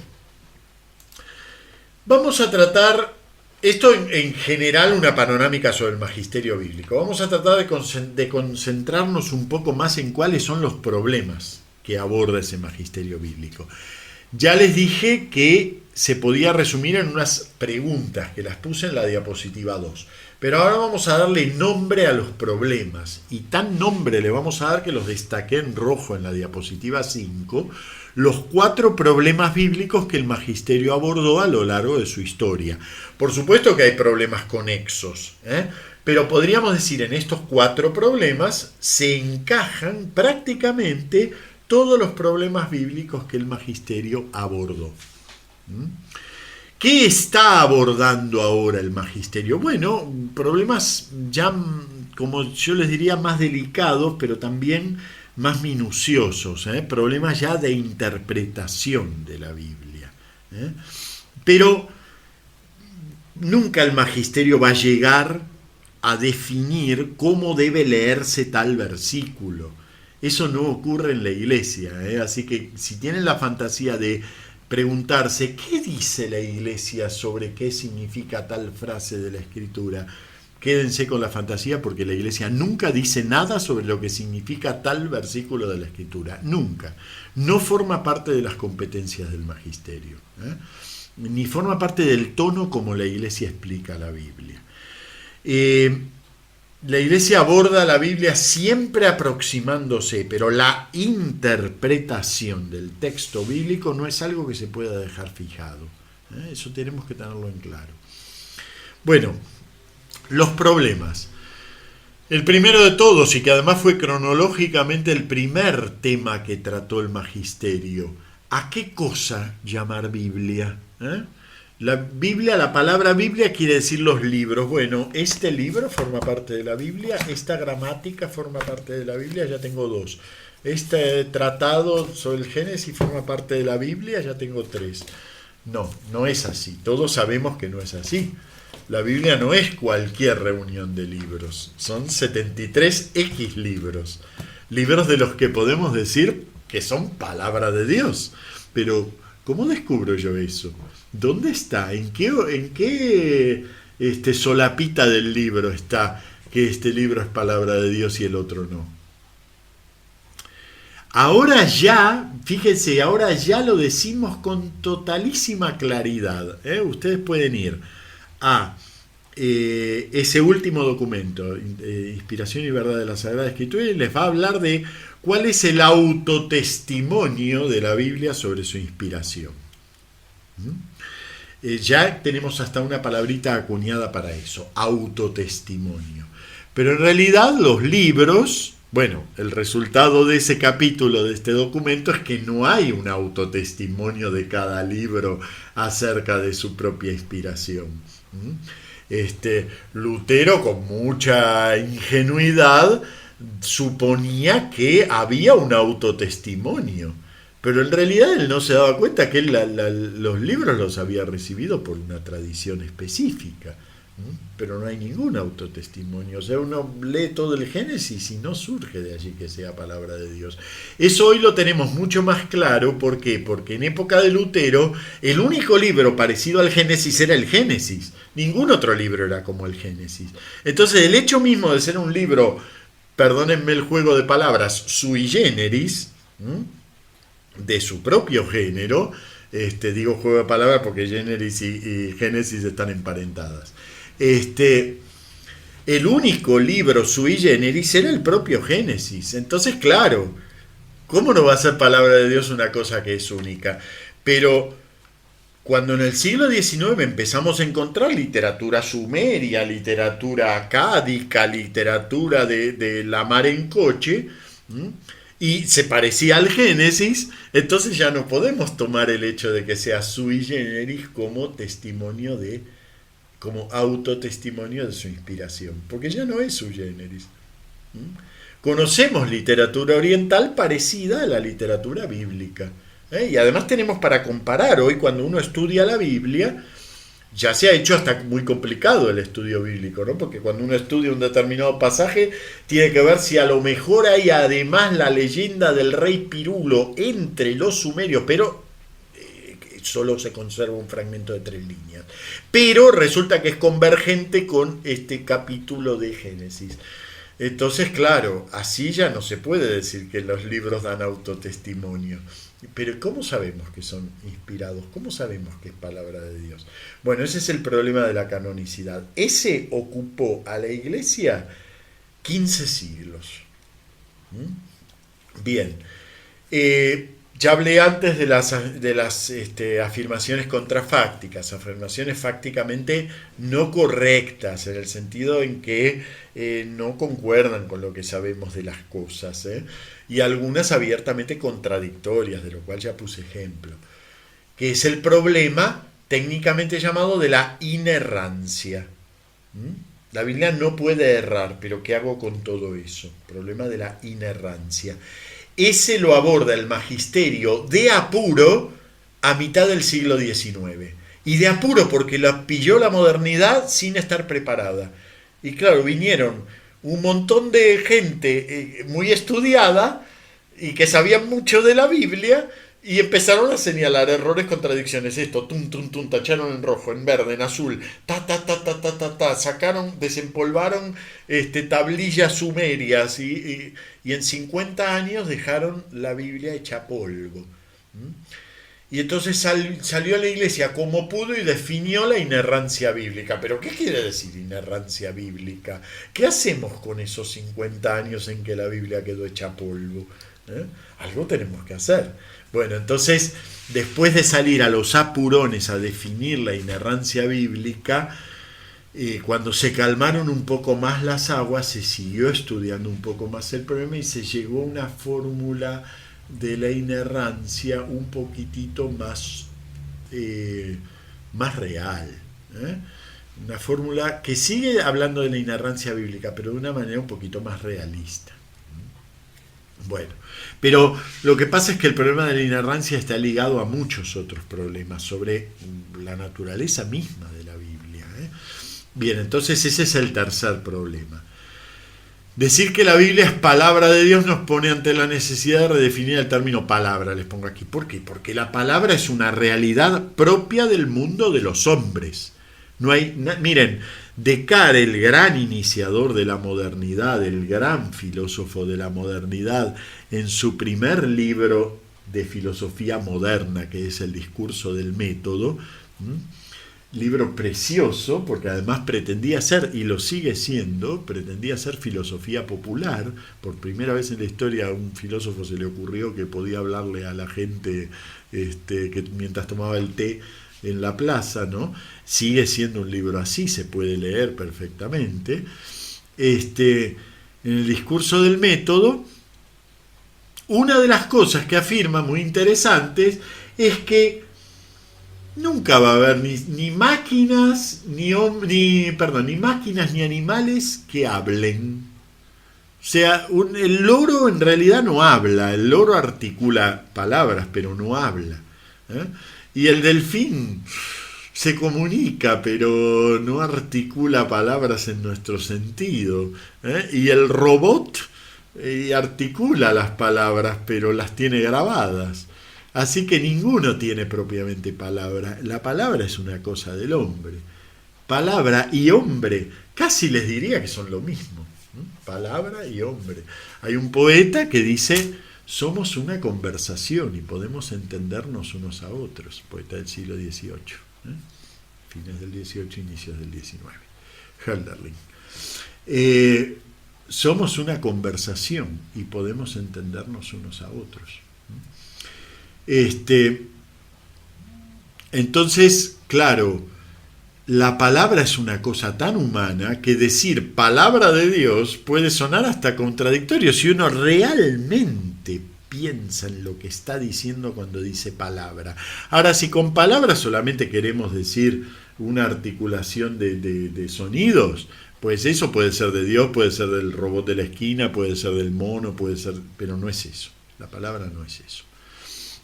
vamos a tratar esto en general, una panorámica sobre el magisterio bíblico. Vamos a tratar de concentrarnos un poco más en cuáles son los problemas que aborda ese magisterio bíblico. Ya les dije que se podía resumir en unas preguntas que las puse en la diapositiva 2. Pero ahora vamos a darle nombre a los problemas. Y tan nombre le vamos a dar que los destaqué en rojo en la diapositiva 5. Los 4 problemas bíblicos que el magisterio abordó a lo largo de su historia. Por supuesto que hay problemas conexos, pero podríamos decir en estos 4 problemas se encajan prácticamente todos los problemas bíblicos que el magisterio abordó. ¿Qué está abordando ahora el magisterio? Bueno, problemas ya, como yo les diría, más delicados, pero también más minuciosos, problemas ya de interpretación de la Biblia. Pero nunca el magisterio va a llegar a definir cómo debe leerse tal versículo. Eso no ocurre en la Iglesia, así que si tienen la fantasía de preguntarse qué dice la Iglesia sobre qué significa tal frase de la Escritura, quédense con la fantasía, porque la Iglesia nunca dice nada sobre lo que significa tal versículo de la Escritura. Nunca. No forma parte de las competencias del magisterio, ni forma parte del tono como la Iglesia explica la Biblia. La Iglesia aborda la Biblia siempre aproximándose, pero la interpretación del texto bíblico no es algo que se pueda dejar fijado. Eso tenemos que tenerlo en claro. Bueno, los problemas. El primero de todos, y que además fue cronológicamente el primer tema que trató el magisterio, ¿a qué cosa llamar Biblia? La palabra Biblia quiere decir los libros. Bueno, este libro forma parte de la Biblia, esta gramática forma parte de la Biblia, ya tengo 2. Este tratado sobre el Génesis forma parte de la Biblia, ya tengo 3. No, no es así. Todos sabemos que no es así. La Biblia no es cualquier reunión de libros. Son 73 libros. Libros de los que podemos decir que son palabra de Dios. Pero, ¿cómo descubro yo eso? ¿Dónde está? ¿En qué solapita del libro está que este libro es palabra de Dios y el otro no? Ahora ya, fíjense, ahora ya lo decimos con totalísima claridad. Ustedes pueden ir a ese último documento, Inspiración y Verdad de la Sagrada Escritura, y les va a hablar de cuál es el autotestimonio de la Biblia sobre su inspiración. Ya tenemos hasta una palabrita acuñada para eso, autotestimonio. Pero en realidad los libros, bueno, el resultado de ese capítulo de este documento es que no hay un autotestimonio de cada libro acerca de su propia inspiración. Lutero, con mucha ingenuidad, suponía que había un autotestimonio. Pero en realidad él no se daba cuenta que los libros los había recibido por una tradición específica. Pero no hay ningún autotestimonio. O sea, uno lee todo el Génesis y no surge de allí que sea palabra de Dios. Eso hoy lo tenemos mucho más claro. ¿Por qué? Porque en época de Lutero el único libro parecido al Génesis era el Génesis. Ningún otro libro era como el Génesis. Entonces el hecho mismo de ser un libro, perdónenme el juego de palabras, sui generis, de su propio género, digo juego de palabras porque generis y Génesis están emparentadas. El único libro sui generis era el propio Génesis. Entonces, claro, ¿cómo no va a ser palabra de Dios una cosa que es única? Pero Cuando en el siglo XIX empezamos a encontrar literatura sumeria, literatura acádica, literatura de la mar en coche, ¿m? Y se parecía al Génesis, entonces ya no podemos tomar el hecho de que sea sui generis como testimonio como autotestimonio de su inspiración, porque ya no es sui generis. ¿M? Conocemos literatura oriental parecida a la literatura bíblica. Y además tenemos para comparar. Hoy cuando uno estudia la Biblia, ya se ha hecho hasta muy complicado el estudio bíblico, ¿no? Porque cuando uno estudia un determinado pasaje, tiene que ver si a lo mejor hay además la leyenda del rey Pirulo entre los sumerios, pero solo se conserva un fragmento de 3 líneas. Pero resulta que es convergente con este capítulo de Génesis. Entonces, claro, así ya no se puede decir que los libros dan autotestimonio. Pero ¿cómo sabemos que son inspirados? ¿Cómo sabemos que es palabra de Dios? Bueno, ese es el problema de la canonicidad. Ese ocupó a la Iglesia 15 siglos. Bien. Ya hablé antes de las afirmaciones contrafácticas, afirmaciones fácticamente no correctas, en el sentido en que no concuerdan con lo que sabemos de las cosas, y algunas abiertamente contradictorias, de lo cual ya puse ejemplo, que es el problema técnicamente llamado de la inerrancia. La Biblia no puede errar, pero ¿qué hago con todo eso? Problema de la inerrancia. Ese lo aborda el magisterio de apuro a mitad del siglo XIX. Y de apuro porque la pilló la modernidad sin estar preparada. Y claro, vinieron un montón de gente muy estudiada y que sabían mucho de la Biblia y empezaron a señalar errores, contradicciones. Esto, tum, tum, tum, tacharon en rojo, en verde, en azul, sacaron, desempolvaron tablillas sumerias y en 50 años dejaron la Biblia hecha polvo. Y entonces salió a la Iglesia como pudo y definió la inerrancia bíblica. ¿Pero qué quiere decir inerrancia bíblica? ¿Qué hacemos con esos 50 años en que la Biblia quedó hecha polvo? Algo tenemos que hacer. Bueno, entonces, después de salir a los apurones a definir la inerrancia bíblica, cuando se calmaron un poco más las aguas, se siguió estudiando un poco más el problema y se llegó a una fórmula de la inerrancia un poquitito más real. Una fórmula que sigue hablando de la inerrancia bíblica, pero de una manera un poquito más realista. Bueno, pero lo que pasa es que el problema de la inerrancia está ligado a muchos otros problemas sobre la naturaleza misma de la Biblia. Bien, entonces ese es el tercer problema. Decir que la Biblia es palabra de Dios nos pone ante la necesidad de redefinir el término palabra, les pongo aquí. ¿Por qué? Porque la palabra es una realidad propia del mundo de los hombres. No hay, miren, Descartes, el gran iniciador de la modernidad, el gran filósofo de la modernidad, en su primer libro de filosofía moderna, que es el Discurso del Método, libro precioso, porque además pretendía ser, y lo sigue siendo, pretendía ser filosofía popular. Por primera vez en la historia a un filósofo se le ocurrió que podía hablarle a la gente que mientras tomaba el té en la plaza, ¿no? Sigue siendo un libro así, se puede leer perfectamente. En el Discurso del Método, una de las cosas que afirma muy interesantes es que nunca va a haber ni máquinas ni máquinas ni animales que hablen. O sea, el loro en realidad no habla, el loro articula palabras, pero no habla. Y el delfín se comunica, pero no articula palabras en nuestro sentido. Y el robot articula las palabras, pero las tiene grabadas. Así que ninguno tiene propiamente palabra. La palabra es una cosa del hombre. Palabra y hombre, casi les diría que son lo mismo. Palabra y hombre. Hay un poeta que dice: somos una conversación y podemos entendernos unos a otros. Poeta del siglo XVIII. Fines del XVIII, inicios del XIX. Hölderlin. Somos una conversación y podemos entendernos unos a otros. Entonces, claro, la palabra es una cosa tan humana que decir palabra de Dios puede sonar hasta contradictorio si uno realmente piensa en lo que está diciendo cuando dice palabra. Ahora, si con palabra solamente queremos decir una articulación de sonidos, pues eso puede ser de Dios, puede ser del robot de la esquina, puede ser del mono, puede ser, pero no es eso. La palabra no es eso.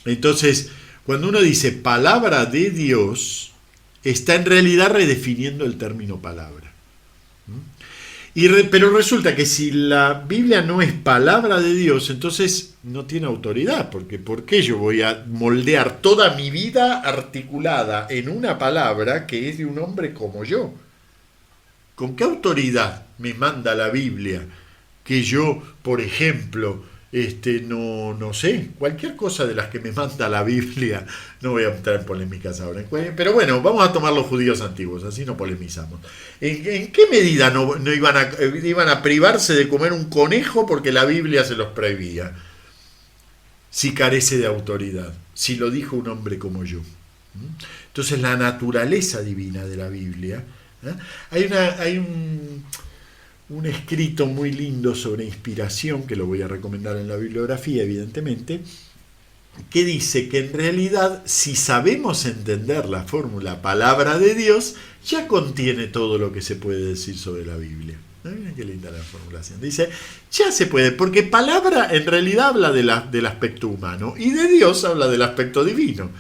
Entonces, cuando uno dice palabra de Dios, está en realidad redefiniendo el término palabra. Pero resulta que si la Biblia no es palabra de Dios, entonces no tiene autoridad, porque ¿por qué yo voy a moldear toda mi vida articulada en una palabra que es de un hombre como yo? ¿Con qué autoridad me manda la Biblia que yo, por ejemplo, no sé, cualquier cosa de las que me manda la Biblia, no voy a entrar en polémicas ahora, pero bueno, vamos a tomar los judíos antiguos, así no polemizamos. ¿En qué medida no iban a privarse de comer un conejo porque la Biblia se los prohibía? Si carece de autoridad, si lo dijo un hombre como yo. Entonces la naturaleza divina de la Biblia, hay un escrito muy lindo sobre inspiración, que lo voy a recomendar en la bibliografía, evidentemente, que dice que en realidad, si sabemos entender la fórmula palabra de Dios, ya contiene todo lo que se puede decir sobre la Biblia. Miren qué linda la formulación. Dice, ya se puede, porque palabra en realidad habla del aspecto humano, y de Dios habla del aspecto divino.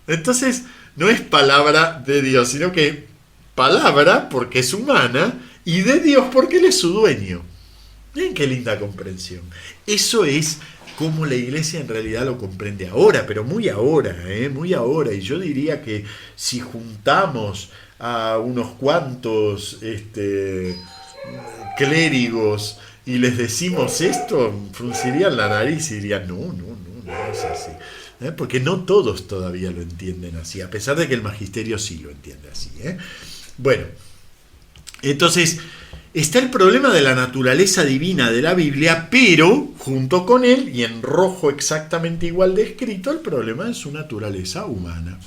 Entonces, no es palabra de Dios, sino que palabra, porque es humana, y de Dios porque Él es su dueño. Miren qué linda comprensión. Eso es como la Iglesia en realidad lo comprende ahora, pero muy ahora, muy ahora. Y yo diría que si juntamos a unos cuantos clérigos y les decimos esto, fruncirían la nariz y dirían, no es así. Porque no todos todavía lo entienden así, a pesar de que el magisterio sí lo entiende así. Bueno, entonces está el problema de la naturaleza divina de la Biblia, pero junto con él, y en rojo exactamente igual descrito, el problema de su naturaleza humana.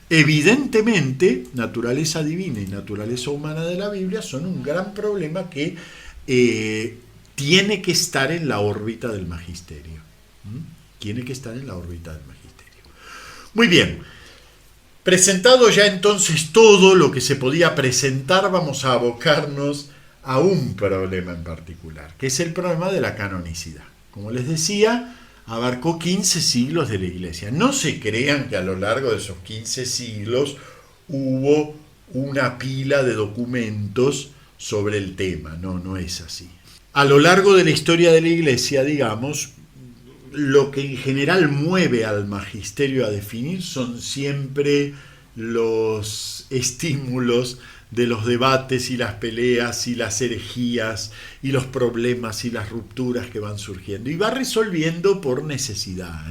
Evidentemente, naturaleza divina y naturaleza humana de la Biblia son un gran problema que tiene que estar en la órbita del magisterio. Tiene que estar en la órbita del magisterio. Muy bien. Presentado ya entonces todo lo que se podía presentar, vamos a abocarnos a un problema en particular, que es el problema de la canonicidad. Como les decía, abarcó 15 siglos de la Iglesia. No se crean que a lo largo de esos 15 siglos hubo una pila de documentos sobre el tema. No es así. A lo largo de la historia de la Iglesia, digamos, lo que en general mueve al magisterio a definir son siempre los estímulos de los debates y las peleas y las herejías y los problemas y las rupturas que van surgiendo. Y va resolviendo por necesidad.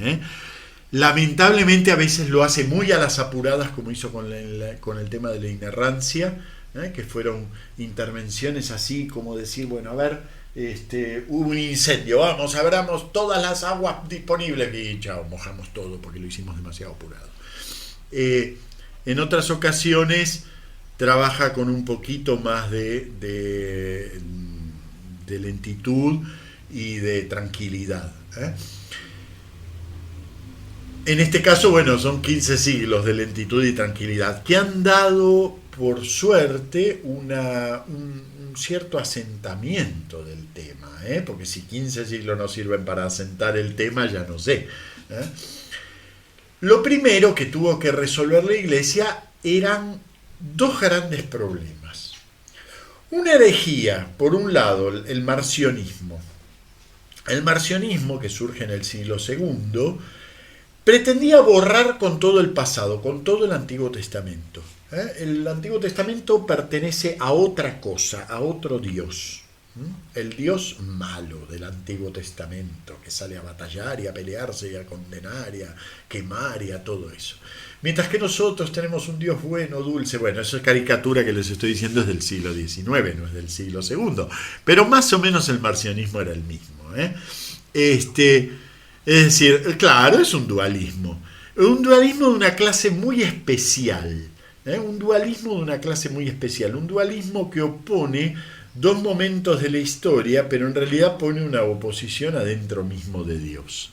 Lamentablemente a veces lo hace muy a las apuradas, como hizo con el tema de la inerrancia, que fueron intervenciones así como decir, bueno, a ver, hubo un incendio, vamos, abramos todas las aguas disponibles y chao, mojamos todo porque lo hicimos demasiado apurado. En otras ocasiones trabaja con un poquito más de lentitud y de tranquilidad. En este caso, bueno, son 15 siglos de lentitud y tranquilidad que han dado, por suerte, un cierto asentamiento del tema, porque si 15 siglos no sirven para asentar el tema, ya no sé. Lo primero que tuvo que resolver la Iglesia eran dos grandes problemas. Una herejía, por un lado, el marcionismo. El marcionismo, que surge en el siglo II, pretendía borrar con todo el pasado, con todo el Antiguo Testamento. El Antiguo Testamento pertenece a otra cosa, a otro Dios. El Dios malo del Antiguo Testamento, que sale a batallar y a pelearse y a condenar y a quemar y a todo eso. Mientras que nosotros tenemos un Dios bueno, dulce. Bueno, esa caricatura que les estoy diciendo es del siglo XIX, no es del siglo II. Pero más o menos el marcionismo era el mismo. Es decir, claro, es un dualismo. Un dualismo de una clase muy especial. Un dualismo de una clase muy especial. Un dualismo que opone dos momentos de la historia, pero en realidad pone una oposición adentro mismo de Dios.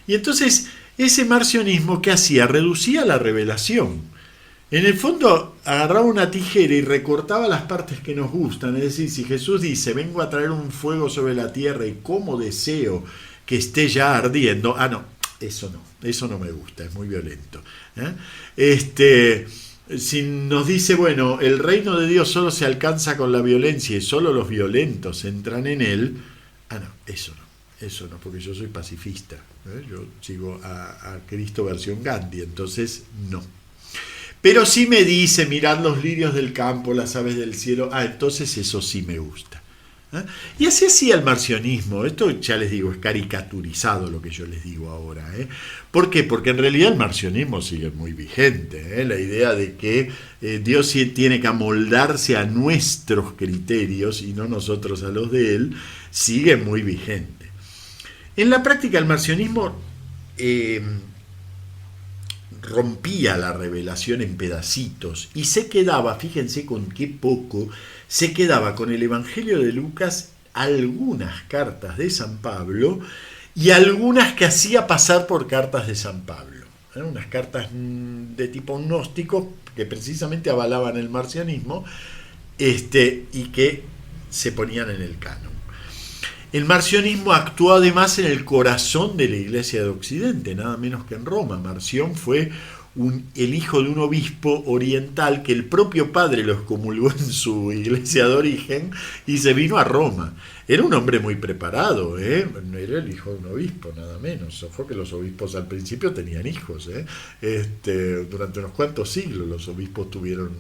Y entonces, ese marcionismo, ¿qué hacía? Reducía la revelación. En el fondo, agarraba una tijera y recortaba las partes que nos gustan. Es decir, si Jesús dice, vengo a traer un fuego sobre la tierra y cómo deseo que esté ya ardiendo, no, eso no me gusta, es muy violento. Si nos dice, bueno, el reino de Dios solo se alcanza con la violencia y solo los violentos entran en él, no, eso no, porque yo soy pacifista, yo sigo a Cristo versión Gandhi, entonces no. Pero si me dice, mirad los lirios del campo, las aves del cielo, entonces eso sí me gusta. Y así hacía el marcionismo. Esto ya les digo, es caricaturizado lo que yo les digo ahora. ¿Por qué? Porque en realidad el marcionismo sigue muy vigente. La idea de que Dios sí tiene que amoldarse a nuestros criterios y no nosotros a los de Él, sigue muy vigente. En la práctica el marcionismo rompía la revelación en pedacitos y se quedaba, fíjense con qué poco, se quedaba con el Evangelio de Lucas, algunas cartas de San Pablo y algunas que hacía pasar por cartas de San Pablo. Unas cartas de tipo gnóstico que precisamente avalaban el marcionismo y que se ponían en el canon. El marcionismo actuó además en el corazón de la Iglesia de Occidente, nada menos que en Roma. Marción fue el hijo de un obispo oriental que el propio padre lo excomulgó en su iglesia de origen y se vino a Roma. Era un hombre muy preparado, no era el hijo de un obispo, nada menos. Ojo que los obispos al principio tenían hijos. Durante unos cuantos siglos los obispos tuvieron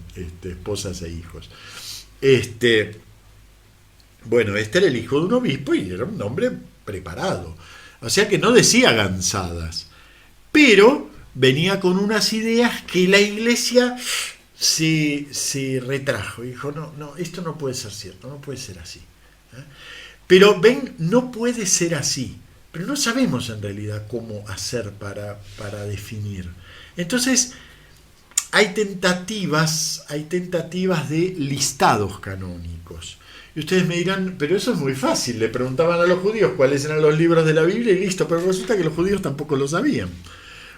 esposas e hijos. Bueno, este era el hijo de un obispo y era un hombre preparado. O sea que no decía gansadas, pero venía con unas ideas que la Iglesia se retrajo y dijo, no, esto no puede ser cierto, no puede ser así. Pero ven, no puede ser así, pero no sabemos en realidad cómo hacer para definir. Entonces, hay tentativas de listados canónicos. Y ustedes me dirán, pero eso es muy fácil. Le preguntaban a los judíos cuáles eran los libros de la Biblia y listo. Pero resulta que los judíos tampoco lo sabían.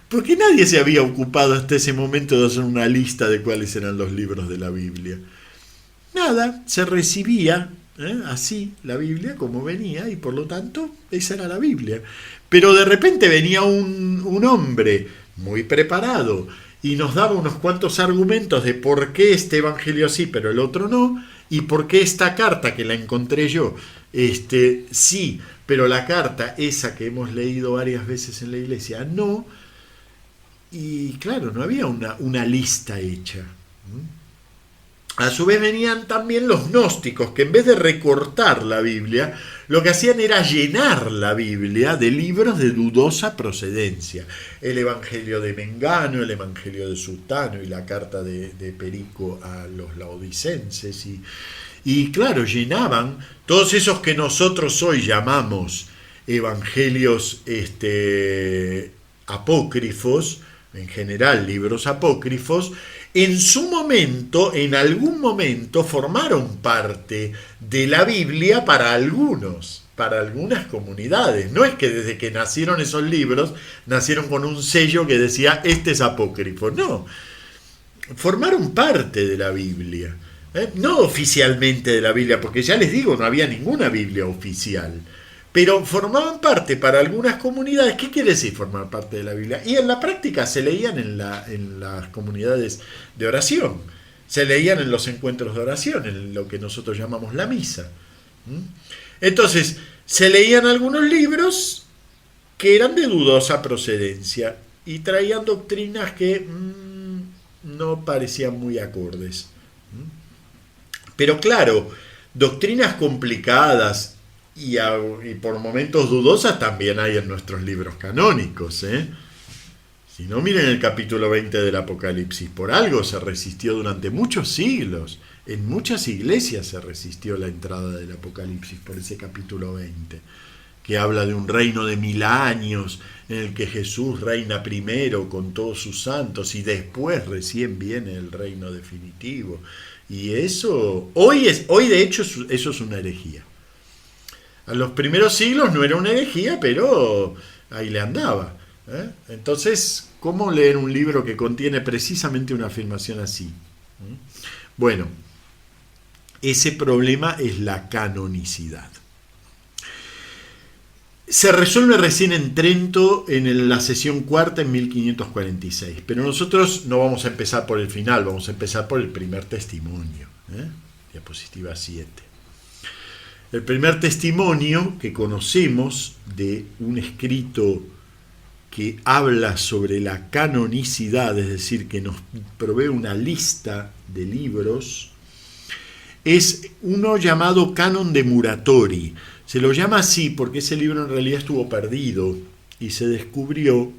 Porque nadie se había ocupado hasta ese momento de hacer una lista de cuáles eran los libros de la Biblia. Nada, se recibía así la Biblia como venía y por lo tanto esa era la Biblia. Pero de repente venía un hombre muy preparado y nos daba unos cuantos argumentos de por qué este evangelio sí, pero el otro no. ¿Y por qué esta carta que la encontré yo? Sí, pero la carta, esa que hemos leído varias veces en la iglesia, no. Y claro, no había una lista hecha. A su vez venían también los gnósticos, que en vez de recortar la Biblia, lo que hacían era llenar la Biblia de libros de dudosa procedencia. El Evangelio de Mengano, el Evangelio de Sutano y la carta de Perico a los laodicenses. Y claro, llenaban todos esos que nosotros hoy llamamos evangelios apócrifos, en general libros apócrifos, en su momento, en algún momento, formaron parte de la Biblia para algunos, para algunas comunidades. No es que desde que nacieron esos libros, nacieron con un sello que decía, este es apócrifo. No, formaron parte de la Biblia. No oficialmente de la Biblia, porque ya les digo, no había ninguna Biblia oficial. Pero formaban parte para algunas comunidades. ¿Qué quiere decir formar parte de la Biblia? Y en la práctica se leían en las comunidades de oración. Se leían en los encuentros de oración, en lo que nosotros llamamos la misa. Entonces, se leían algunos libros que eran de dudosa procedencia y traían doctrinas que no parecían muy acordes. Pero claro, doctrinas complicadas y por momentos dudosas también hay en nuestros libros canónicos. Si no, miren el capítulo 20 del Apocalipsis. Por algo se resistió durante muchos siglos. En muchas iglesias se resistió la entrada del Apocalipsis por ese capítulo 20. que habla de un reino de 1000 años, en el que Jesús reina primero con todos sus santos y después recién viene el reino definitivo. Y eso, hoy de hecho eso es una herejía. A los primeros siglos no era una herejía, pero ahí le andaba. Entonces, ¿cómo leer un libro que contiene precisamente una afirmación así? Bueno, ese problema es la canonicidad. Se resuelve recién en Trento en la sesión cuarta en 1546, pero nosotros no vamos a empezar por el final, vamos a empezar por el primer testimonio. Diapositiva 7. El primer testimonio que conocemos de un escrito que habla sobre la canonicidad, es decir, que nos provee una lista de libros, es uno llamado Canon de Muratori. Se lo llama así porque ese libro en realidad estuvo perdido y se descubrió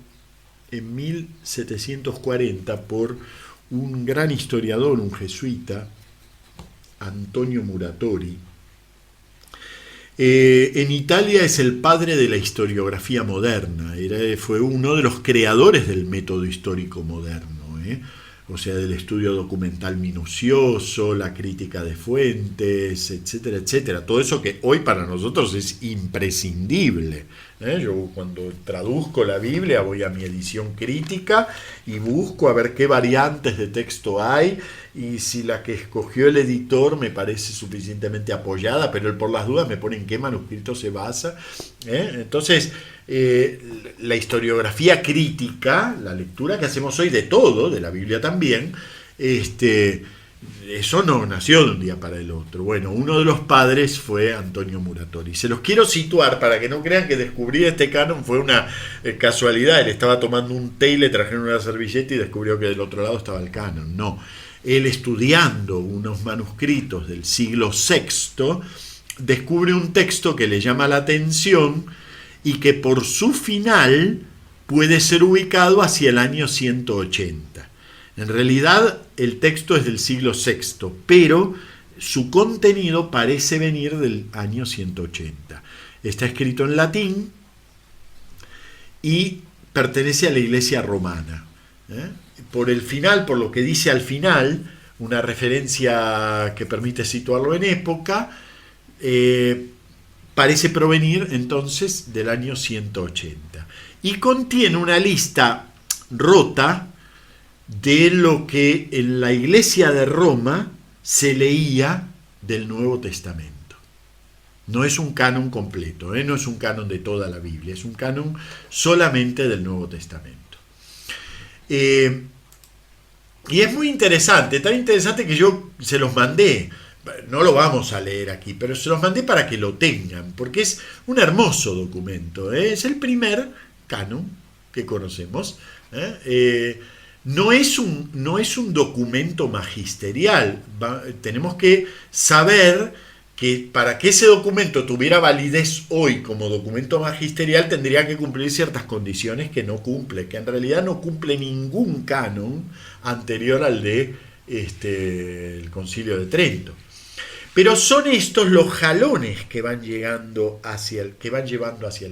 en 1740 por un gran historiador, un jesuita, Antonio Muratori. En Italia es el padre de la historiografía moderna, fue uno de los creadores del método histórico moderno, o sea, del estudio documental minucioso, la crítica de fuentes, etcétera, etcétera. Todo eso que hoy para nosotros es imprescindible. Yo cuando traduzco la Biblia voy a mi edición crítica y busco a ver qué variantes de texto hay y si la que escogió el editor me parece suficientemente apoyada, pero él por las dudas me pone en qué manuscrito se basa. Entonces, la historiografía crítica, la lectura que hacemos hoy de todo, de la Biblia también, eso no nació de un día para el otro. Bueno, uno de los padres fue Antonio Muratori. Se los quiero situar para que no crean que descubrir este canon fue una casualidad. Él estaba tomando un té y le trajeron una servilleta y descubrió que del otro lado estaba el canon. No, él estudiando unos manuscritos del siglo VI descubre un texto que le llama la atención y que por su final puede ser ubicado hacia el año 180. En realidad el texto es del siglo VI, pero su contenido parece venir del año 180. Está escrito en latín y pertenece a la Iglesia romana. Por el final, por lo que dice al final, una referencia que permite situarlo en época, parece provenir entonces del año 180. Y contiene una lista rota de lo que en la Iglesia de Roma se leía del Nuevo Testamento. No es un canon completo, no es un canon de toda la Biblia, es un canon solamente del Nuevo Testamento. Y es muy interesante, tan interesante que yo se los mandé. No lo vamos a leer aquí, pero se los mandé para que lo tengan, porque es un hermoso documento. Es el primer canon que conocemos. No es un documento magisterial. Tenemos que saber que para que ese documento tuviera validez hoy como documento magisterial tendría que cumplir ciertas condiciones que no cumple, que en realidad no cumple ningún canon anterior al de el Concilio de Trento. Pero son estos los jalones que van llevando hacia el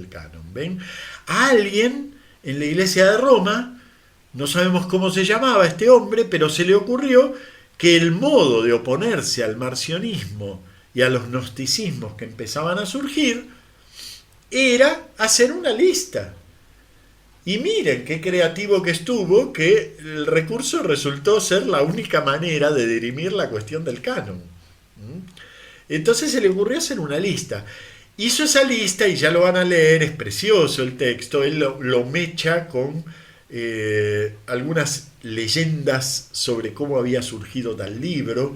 canon. ¿Ven? A alguien en la Iglesia de Roma, no sabemos cómo se llamaba este hombre, pero se le ocurrió que el modo de oponerse al marcionismo y a los gnosticismos que empezaban a surgir era hacer una lista. Y miren qué creativo que estuvo, que el recurso resultó ser la única manera de dirimir la cuestión del canon. Entonces se le ocurrió hacer una lista. Hizo esa lista y ya lo van a leer, es precioso el texto, él lo mecha con algunas leyendas sobre cómo había surgido tal libro.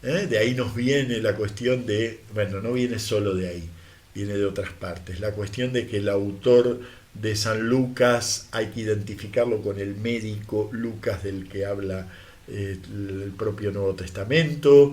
De ahí nos viene la cuestión de, bueno, no viene solo de ahí, viene de otras partes, la cuestión de que el autor de San Lucas hay que identificarlo con el médico Lucas del que habla el propio Nuevo Testamento.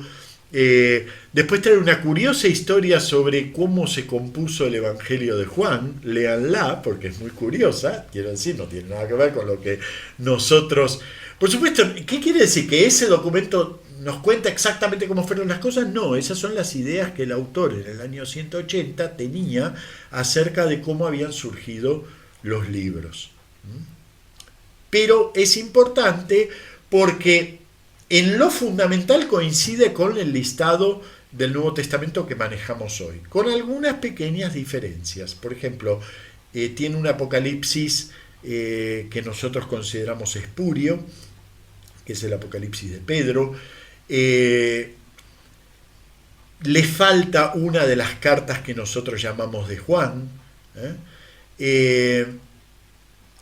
Después trae una curiosa historia sobre cómo se compuso el Evangelio de Juan. Léanla porque es muy curiosa, quiero decir, no tiene nada que ver con lo que nosotros... Por supuesto, ¿qué quiere decir? Que ese documento nos cuenta exactamente cómo fueron las cosas. No, esas son las ideas que el autor en el año 180 tenía acerca de cómo habían surgido los libros. Pero es importante porque en lo fundamental coincide con el listado del Nuevo Testamento que manejamos hoy, con algunas pequeñas diferencias. Por ejemplo, tiene un Apocalipsis que nosotros consideramos espurio, que es el Apocalipsis de Pedro. Le falta una de las cartas que nosotros llamamos de Juan.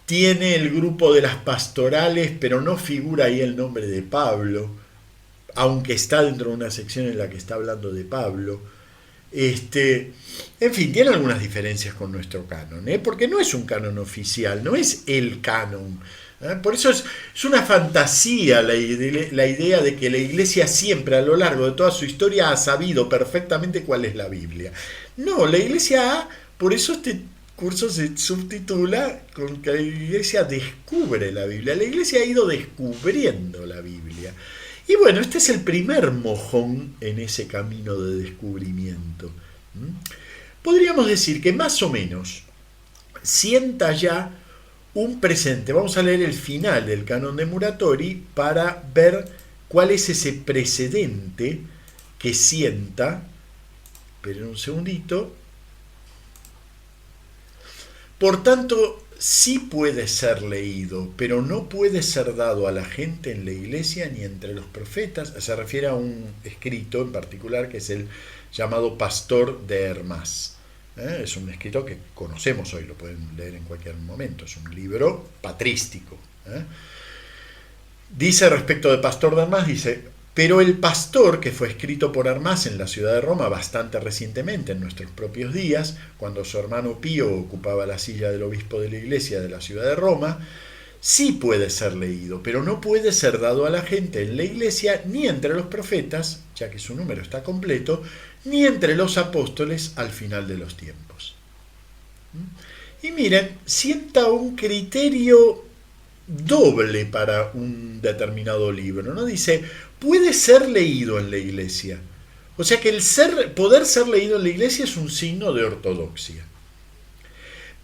Tiene el grupo de las pastorales, pero no figura ahí el nombre de Pablo, aunque está dentro de una sección en la que está hablando de Pablo. En fin, tiene algunas diferencias con nuestro canon, porque no es un canon oficial, no es el canon. Por eso es una fantasía la idea de que la Iglesia siempre a lo largo de toda su historia ha sabido perfectamente cuál es la Biblia. No, la Iglesia por eso este curso se subtitula con que la Iglesia descubre la Biblia. La Iglesia ha ido descubriendo la Biblia. Y bueno, este es el primer mojón en ese camino de descubrimiento. Podríamos decir que más o menos sienta ya un presente. Vamos a leer el final del canon de Muratori para ver cuál es ese precedente que sienta. Esperen un segundito. Por tanto, sí puede ser leído, pero no puede ser dado a la gente en la iglesia ni entre los profetas. Se refiere a un escrito en particular que es el llamado Pastor de Hermas. Es un escrito que conocemos hoy, lo pueden leer en cualquier momento, es un libro patrístico. Dice respecto de Pastor de Hermas, dice: pero el pastor, que fue escrito por Hermas en la ciudad de Roma bastante recientemente, en nuestros propios días, cuando su hermano Pío ocupaba la silla del obispo de la iglesia de la ciudad de Roma, sí puede ser leído, pero no puede ser dado a la gente en la iglesia ni entre los profetas, ya que su número está completo, ni entre los apóstoles al final de los tiempos. Y miren, sienta un criterio doble para un determinado libro, ¿no? Dice, puede ser leído en la iglesia. O sea que poder ser leído en la iglesia es un signo de ortodoxia.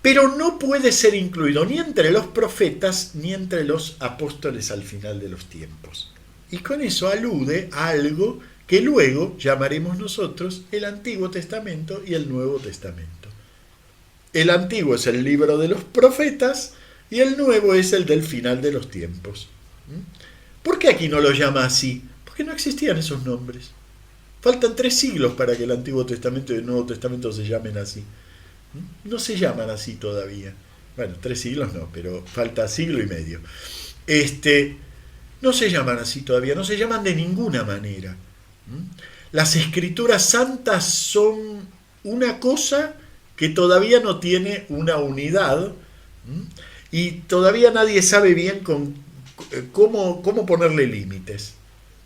Pero no puede ser incluido ni entre los profetas ni entre los apóstoles al final de los tiempos. Y con eso alude a algo que luego llamaremos nosotros el Antiguo Testamento y el Nuevo Testamento. El Antiguo es el libro de los profetas y el Nuevo es el del final de los tiempos. ¿Por qué aquí no lo llama así? Porque no existían esos nombres. Faltan 3 siglos para que el Antiguo Testamento y el Nuevo Testamento se llamen así. No se llaman así todavía. Bueno, 3 siglos no, pero falta siglo y medio. No se llaman así todavía, no se llaman de ninguna manera. Las escrituras santas son una cosa que todavía no tiene una unidad y todavía nadie sabe bien cómo ponerle límites.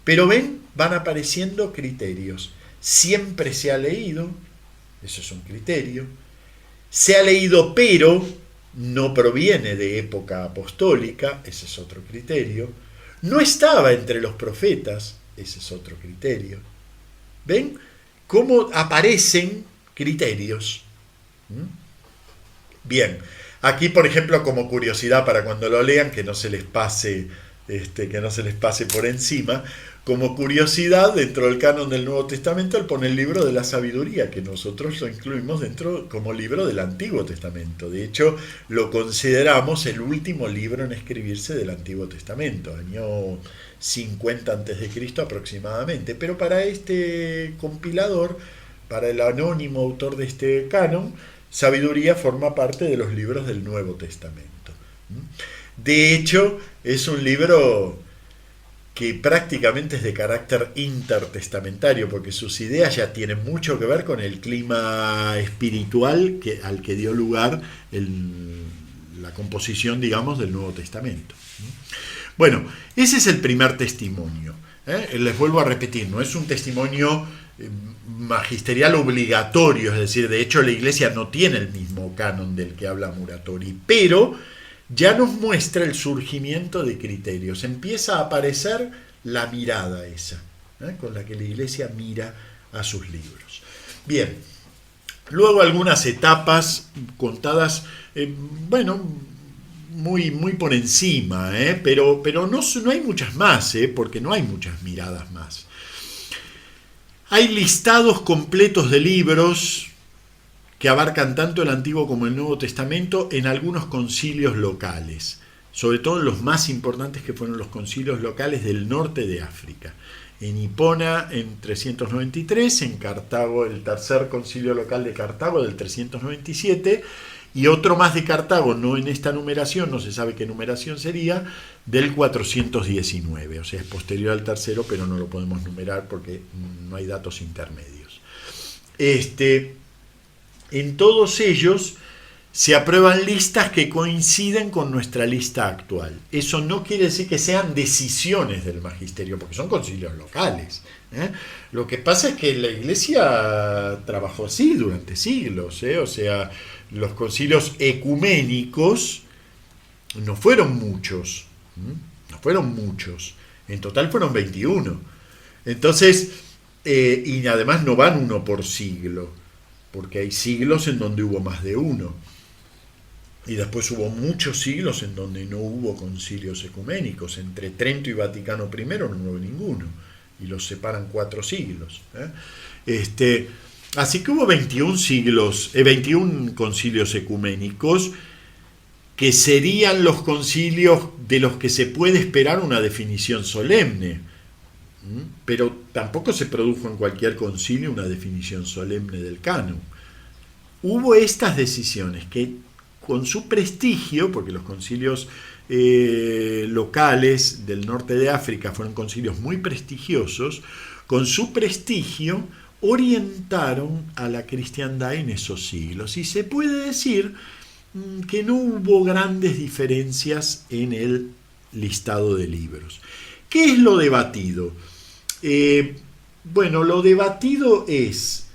Pero ven, van apareciendo criterios. Siempre se ha leído, eso es un criterio. Se ha leído, pero no proviene de época apostólica, ese es otro criterio. No estaba entre los profetas, ese es otro criterio. ¿Ven cómo aparecen criterios? Bien, aquí por ejemplo como curiosidad para cuando lo lean, que no se les pase por encima, como curiosidad dentro del canon del Nuevo Testamento él pone el libro de la sabiduría, que nosotros lo incluimos dentro como libro del Antiguo Testamento. De hecho, lo consideramos el último libro en escribirse del Antiguo Testamento, año 50 a.C. aproximadamente. Pero para este compilador, para el anónimo autor de este canon, sabiduría forma parte de los libros del Nuevo Testamento. De hecho, es un libro que prácticamente es de carácter intertestamentario, porque sus ideas ya tienen mucho que ver con el clima espiritual al que dio lugar la composición, digamos, del Nuevo Testamento. Bueno, ese es el primer testimonio. Les vuelvo a repetir, no es un testimonio magisterial obligatorio, es decir, de hecho la Iglesia no tiene el mismo canon del que habla Muratori, pero ya nos muestra el surgimiento de criterios, empieza a aparecer la mirada esa. con la que la Iglesia mira a sus libros. Bien, luego algunas etapas contadas, muy, muy por encima, pero no hay muchas más, porque no hay muchas miradas más. Hay listados completos de libros que abarcan tanto el Antiguo como el Nuevo Testamento en algunos concilios locales, sobre todo los más importantes, que fueron los concilios locales del norte de África. En Hipona en 393, en Cartago el tercer concilio local de Cartago del 397, y otro más de Cartago, no en esta numeración, no se sabe qué numeración sería, del 419, o sea, es posterior al tercero, pero no lo podemos numerar porque no hay datos intermedios. En todos ellos se aprueban listas que coinciden con nuestra lista actual. Eso no quiere decir que sean decisiones del magisterio, porque son concilios locales. Lo que pasa es que la Iglesia trabajó así durante siglos. O sea, los concilios ecuménicos no fueron muchos. No fueron muchos. En total fueron 21. Entonces, y además no van uno por siglo, porque hay siglos en donde hubo más de uno. Y después hubo muchos siglos en donde no hubo concilios ecuménicos. Entre Trento y Vaticano I no hubo ninguno. Y los separan 4 siglos. Así que hubo 21 concilios ecuménicos, que serían los concilios de los que se puede esperar una definición solemne. Pero tampoco se produjo en cualquier concilio una definición solemne del canon. Hubo estas decisiones que, con su prestigio, porque los concilios locales del norte de África fueron concilios muy prestigiosos, con su prestigio orientaron a la cristiandad en esos siglos. Y se puede decir que no hubo grandes diferencias en el listado de libros. ¿Qué es lo debatido? Lo debatido es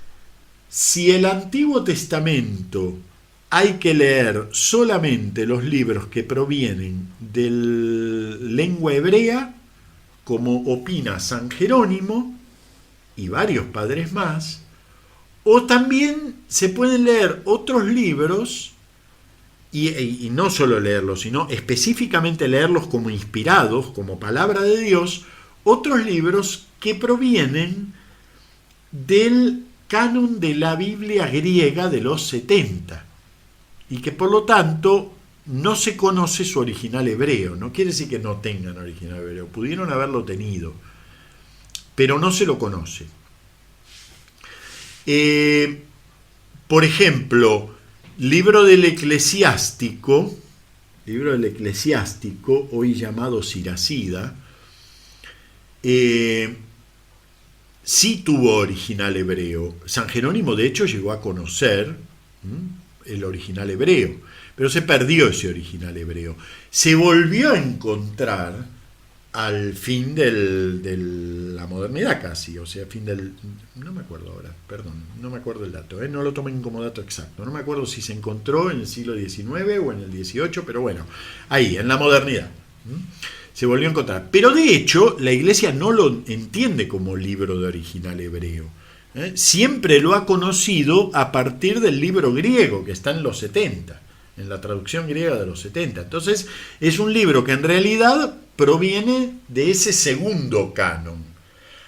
si el Antiguo Testamento hay que leer solamente los libros que provienen de lengua hebrea, como opina San Jerónimo y varios padres más, o también se pueden leer otros libros, y no solo leerlos, sino específicamente leerlos como inspirados, como palabra de Dios, otros libros que provienen del canon de la Biblia griega de los 70. Y que por lo tanto no se conoce su original hebreo. No quiere decir que no tengan original hebreo, pudieron haberlo tenido, pero no se lo conoce. Por ejemplo, libro del Eclesiástico, hoy llamado Siracida, sí tuvo original hebreo. San Jerónimo, de hecho, llegó a conocer el original hebreo, pero se perdió ese original hebreo. Se volvió a encontrar al fin de la modernidad casi, o sea, no me acuerdo ahora, perdón, no me acuerdo el dato, no lo tomen como dato exacto, no me acuerdo si se encontró en el siglo XIX o en el XVIII, pero bueno, ahí, en la modernidad, se volvió a encontrar. Pero de hecho, la Iglesia no lo entiende como libro de original hebreo. Siempre lo ha conocido a partir del libro griego, que está en los 70, en la traducción griega de los 70. Entonces, es un libro que en realidad proviene de ese segundo canon.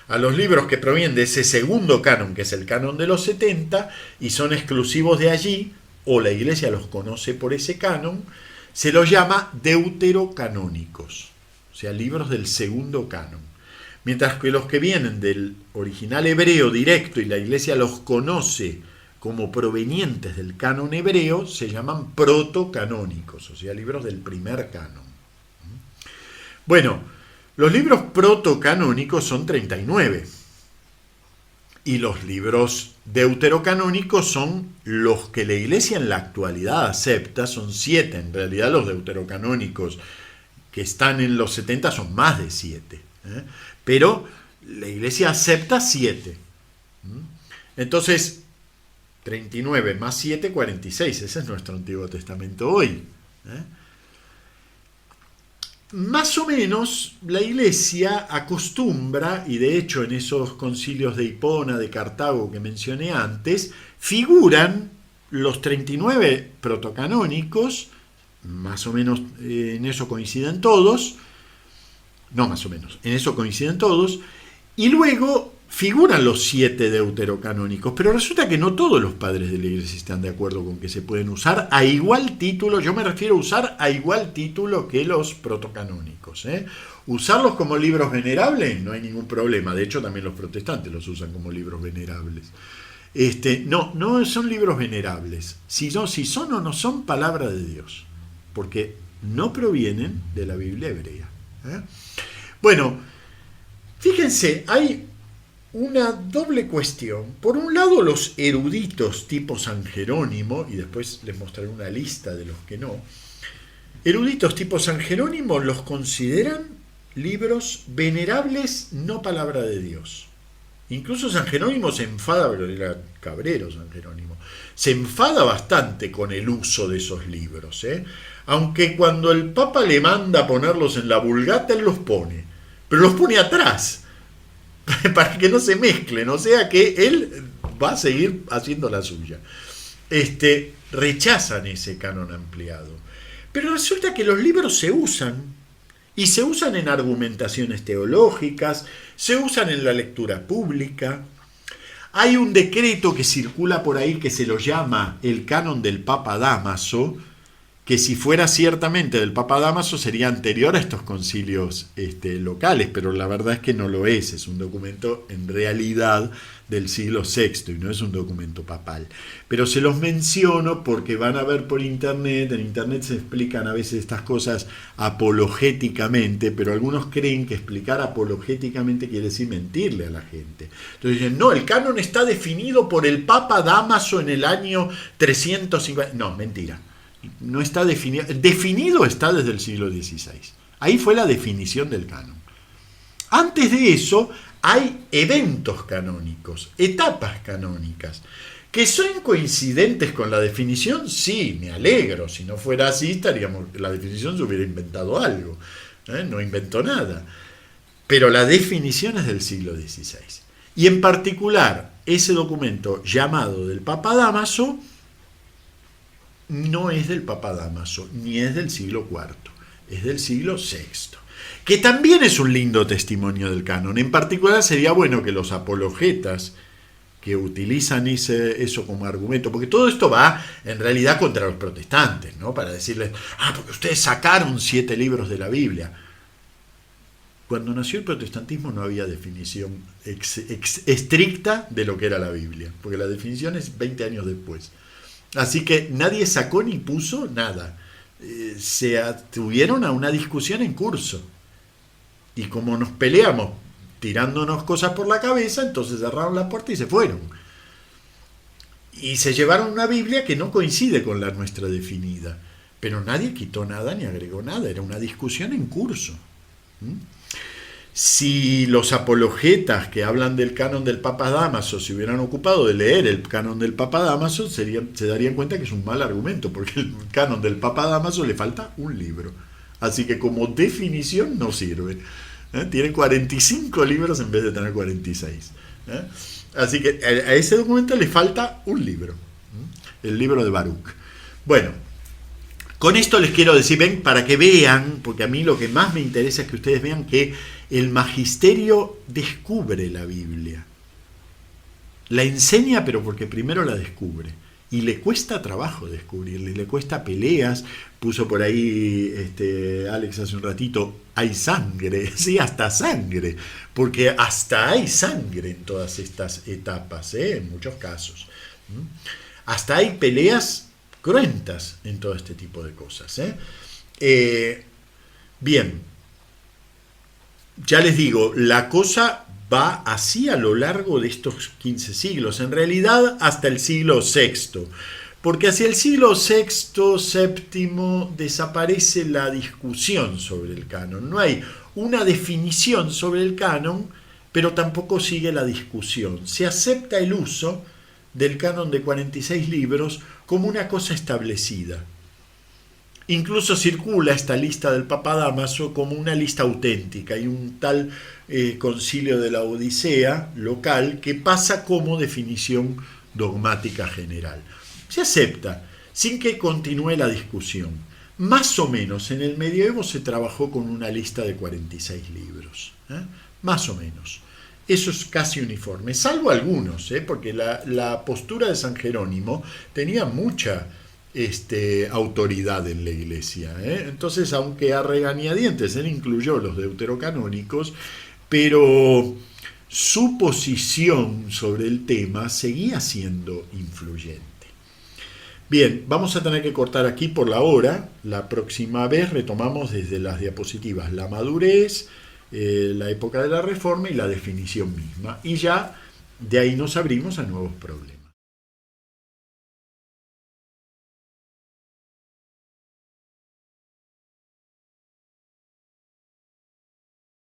A los libros que provienen de ese segundo canon, que es el canon de los 70, y son exclusivos de allí, o la Iglesia los conoce por ese canon, se los llama deuterocanónicos, o sea, libros del segundo canon. Mientras que los que vienen del original hebreo directo y la Iglesia los conoce como provenientes del canon hebreo, se llaman protocanónicos, o sea, libros del primer canon. Bueno, los libros protocanónicos son 39 y los libros deuterocanónicos son los que la Iglesia en la actualidad acepta, son 7. En realidad los deuterocanónicos que están en los 70 son más de 7. Pero la Iglesia acepta 7. Entonces, 39 más 7, 46. Ese es nuestro Antiguo Testamento hoy. más o menos la Iglesia acostumbra, y de hecho en esos concilios de Hipona, de Cartago que mencioné antes, figuran los 39 protocanónicos, más o menos en eso coinciden todos, no más o menos, en eso coinciden todos, y luego figuran los 7 deuterocanónicos, pero resulta que no todos los padres de la Iglesia están de acuerdo con que se pueden usar a igual título, yo me refiero a usar a igual título que los protocanónicos. Usarlos como libros venerables no hay ningún problema, de hecho también los protestantes los usan como libros venerables. No son libros venerables, si son o no son palabra de Dios, porque no provienen de la Biblia hebrea. Bueno, fíjense, hay una doble cuestión. Por un lado, los eruditos tipo San Jerónimo, y después les mostraré una lista de los que no, eruditos tipo San Jerónimo los consideran libros venerables, no palabra de Dios. Incluso San Jerónimo se enfada, pero era cabrero San Jerónimo, se enfada bastante con el uso de esos libros, aunque cuando el Papa le manda a ponerlos en la Vulgata, él los pone, pero los pone atrás, para que no se mezclen, o sea que él va a seguir haciendo la suya. Rechazan ese canon ampliado. Pero resulta que los libros se usan, y se usan en argumentaciones teológicas, se usan en la lectura pública. Hay un decreto que circula por ahí que se lo llama el canon del Papa Dámaso, que si fuera ciertamente del Papa Dámaso sería anterior a estos concilios locales, pero la verdad es que no lo es un documento en realidad del siglo VI y no es un documento papal. Pero se los menciono porque van a ver por internet, en internet se explican a veces estas cosas apologéticamente, pero algunos creen que explicar apologéticamente quiere decir mentirle a la gente. Entonces dicen, no, el canon está definido por el Papa Dámaso en el año 350. No, mentira. No está definido. Definido está desde el siglo XVI. Ahí fue la definición del canon. Antes de eso hay eventos canónicos, etapas canónicas, que son coincidentes con la definición. Sí, me alegro. Si no fuera así, la definición se hubiera inventado algo. No inventó nada. Pero la definición es del siglo XVI. Y en particular, ese documento llamado del Papa Dámaso no es del Papa Dámaso, ni es del siglo IV, es del siglo VI, que también es un lindo testimonio del canon. En particular sería bueno que los apologetas que utilizan eso como argumento, porque todo esto va en realidad contra los protestantes, ¿no? Para decirles, porque ustedes sacaron 7 libros de la Biblia. Cuando nació el protestantismo no había definición estricta de lo que era la Biblia, porque la definición es 20 años después. Así que nadie sacó ni puso nada. Se atuvieron a una discusión en curso. Y como nos peleamos tirándonos cosas por la cabeza, entonces cerraron la puerta y se fueron. Y se llevaron una Biblia que no coincide con la nuestra definida. Pero nadie quitó nada ni agregó nada. Era una discusión en curso. Si los apologetas que hablan del canon del Papa Dámaso se hubieran ocupado de leer el canon del Papa Dámaso, se darían cuenta que es un mal argumento, porque el canon del Papa Dámaso le falta un libro. Así que como definición no sirve. Tiene 45 libros en vez de tener 46. Así que a ese documento le falta un libro. El libro de Baruch. Bueno, con esto les quiero decir, ven, para que vean, porque a mí lo que más me interesa es que ustedes vean que el magisterio descubre la Biblia. La enseña, pero porque primero la descubre. Y le cuesta trabajo descubrirla, y le cuesta peleas. Puso por ahí Alex hace un ratito, hay sangre, sí, hasta sangre. Porque hasta hay sangre en todas estas etapas, en muchos casos. Hasta hay peleas cruentas en todo este tipo de cosas. Bien, ya les digo, la cosa va así a lo largo de estos 15 siglos, en realidad hasta el siglo VI, porque hacia el siglo VI, VII desaparece la discusión sobre el canon. No hay una definición sobre el canon, pero tampoco sigue la discusión. Se acepta el uso del canon de 46 libros como una cosa establecida. Incluso circula esta lista del Papa Dámaso como una lista auténtica y un tal concilio de la Odisea local que pasa como definición dogmática general. Se acepta, sin que continúe la discusión. Más o menos en el medioevo se trabajó con una lista de 46 libros, más o menos. Eso es casi uniforme, salvo algunos, porque la postura de San Jerónimo tenía mucha autoridad en la iglesia. Entonces, aunque a regañadientes él incluyó los deuterocanónicos, pero su posición sobre el tema seguía siendo influyente. Bien, vamos a tener que cortar aquí por la hora. La próxima vez retomamos desde las diapositivas la madurez, la época de la Reforma y la definición misma. Y ya de ahí nos abrimos a nuevos problemas.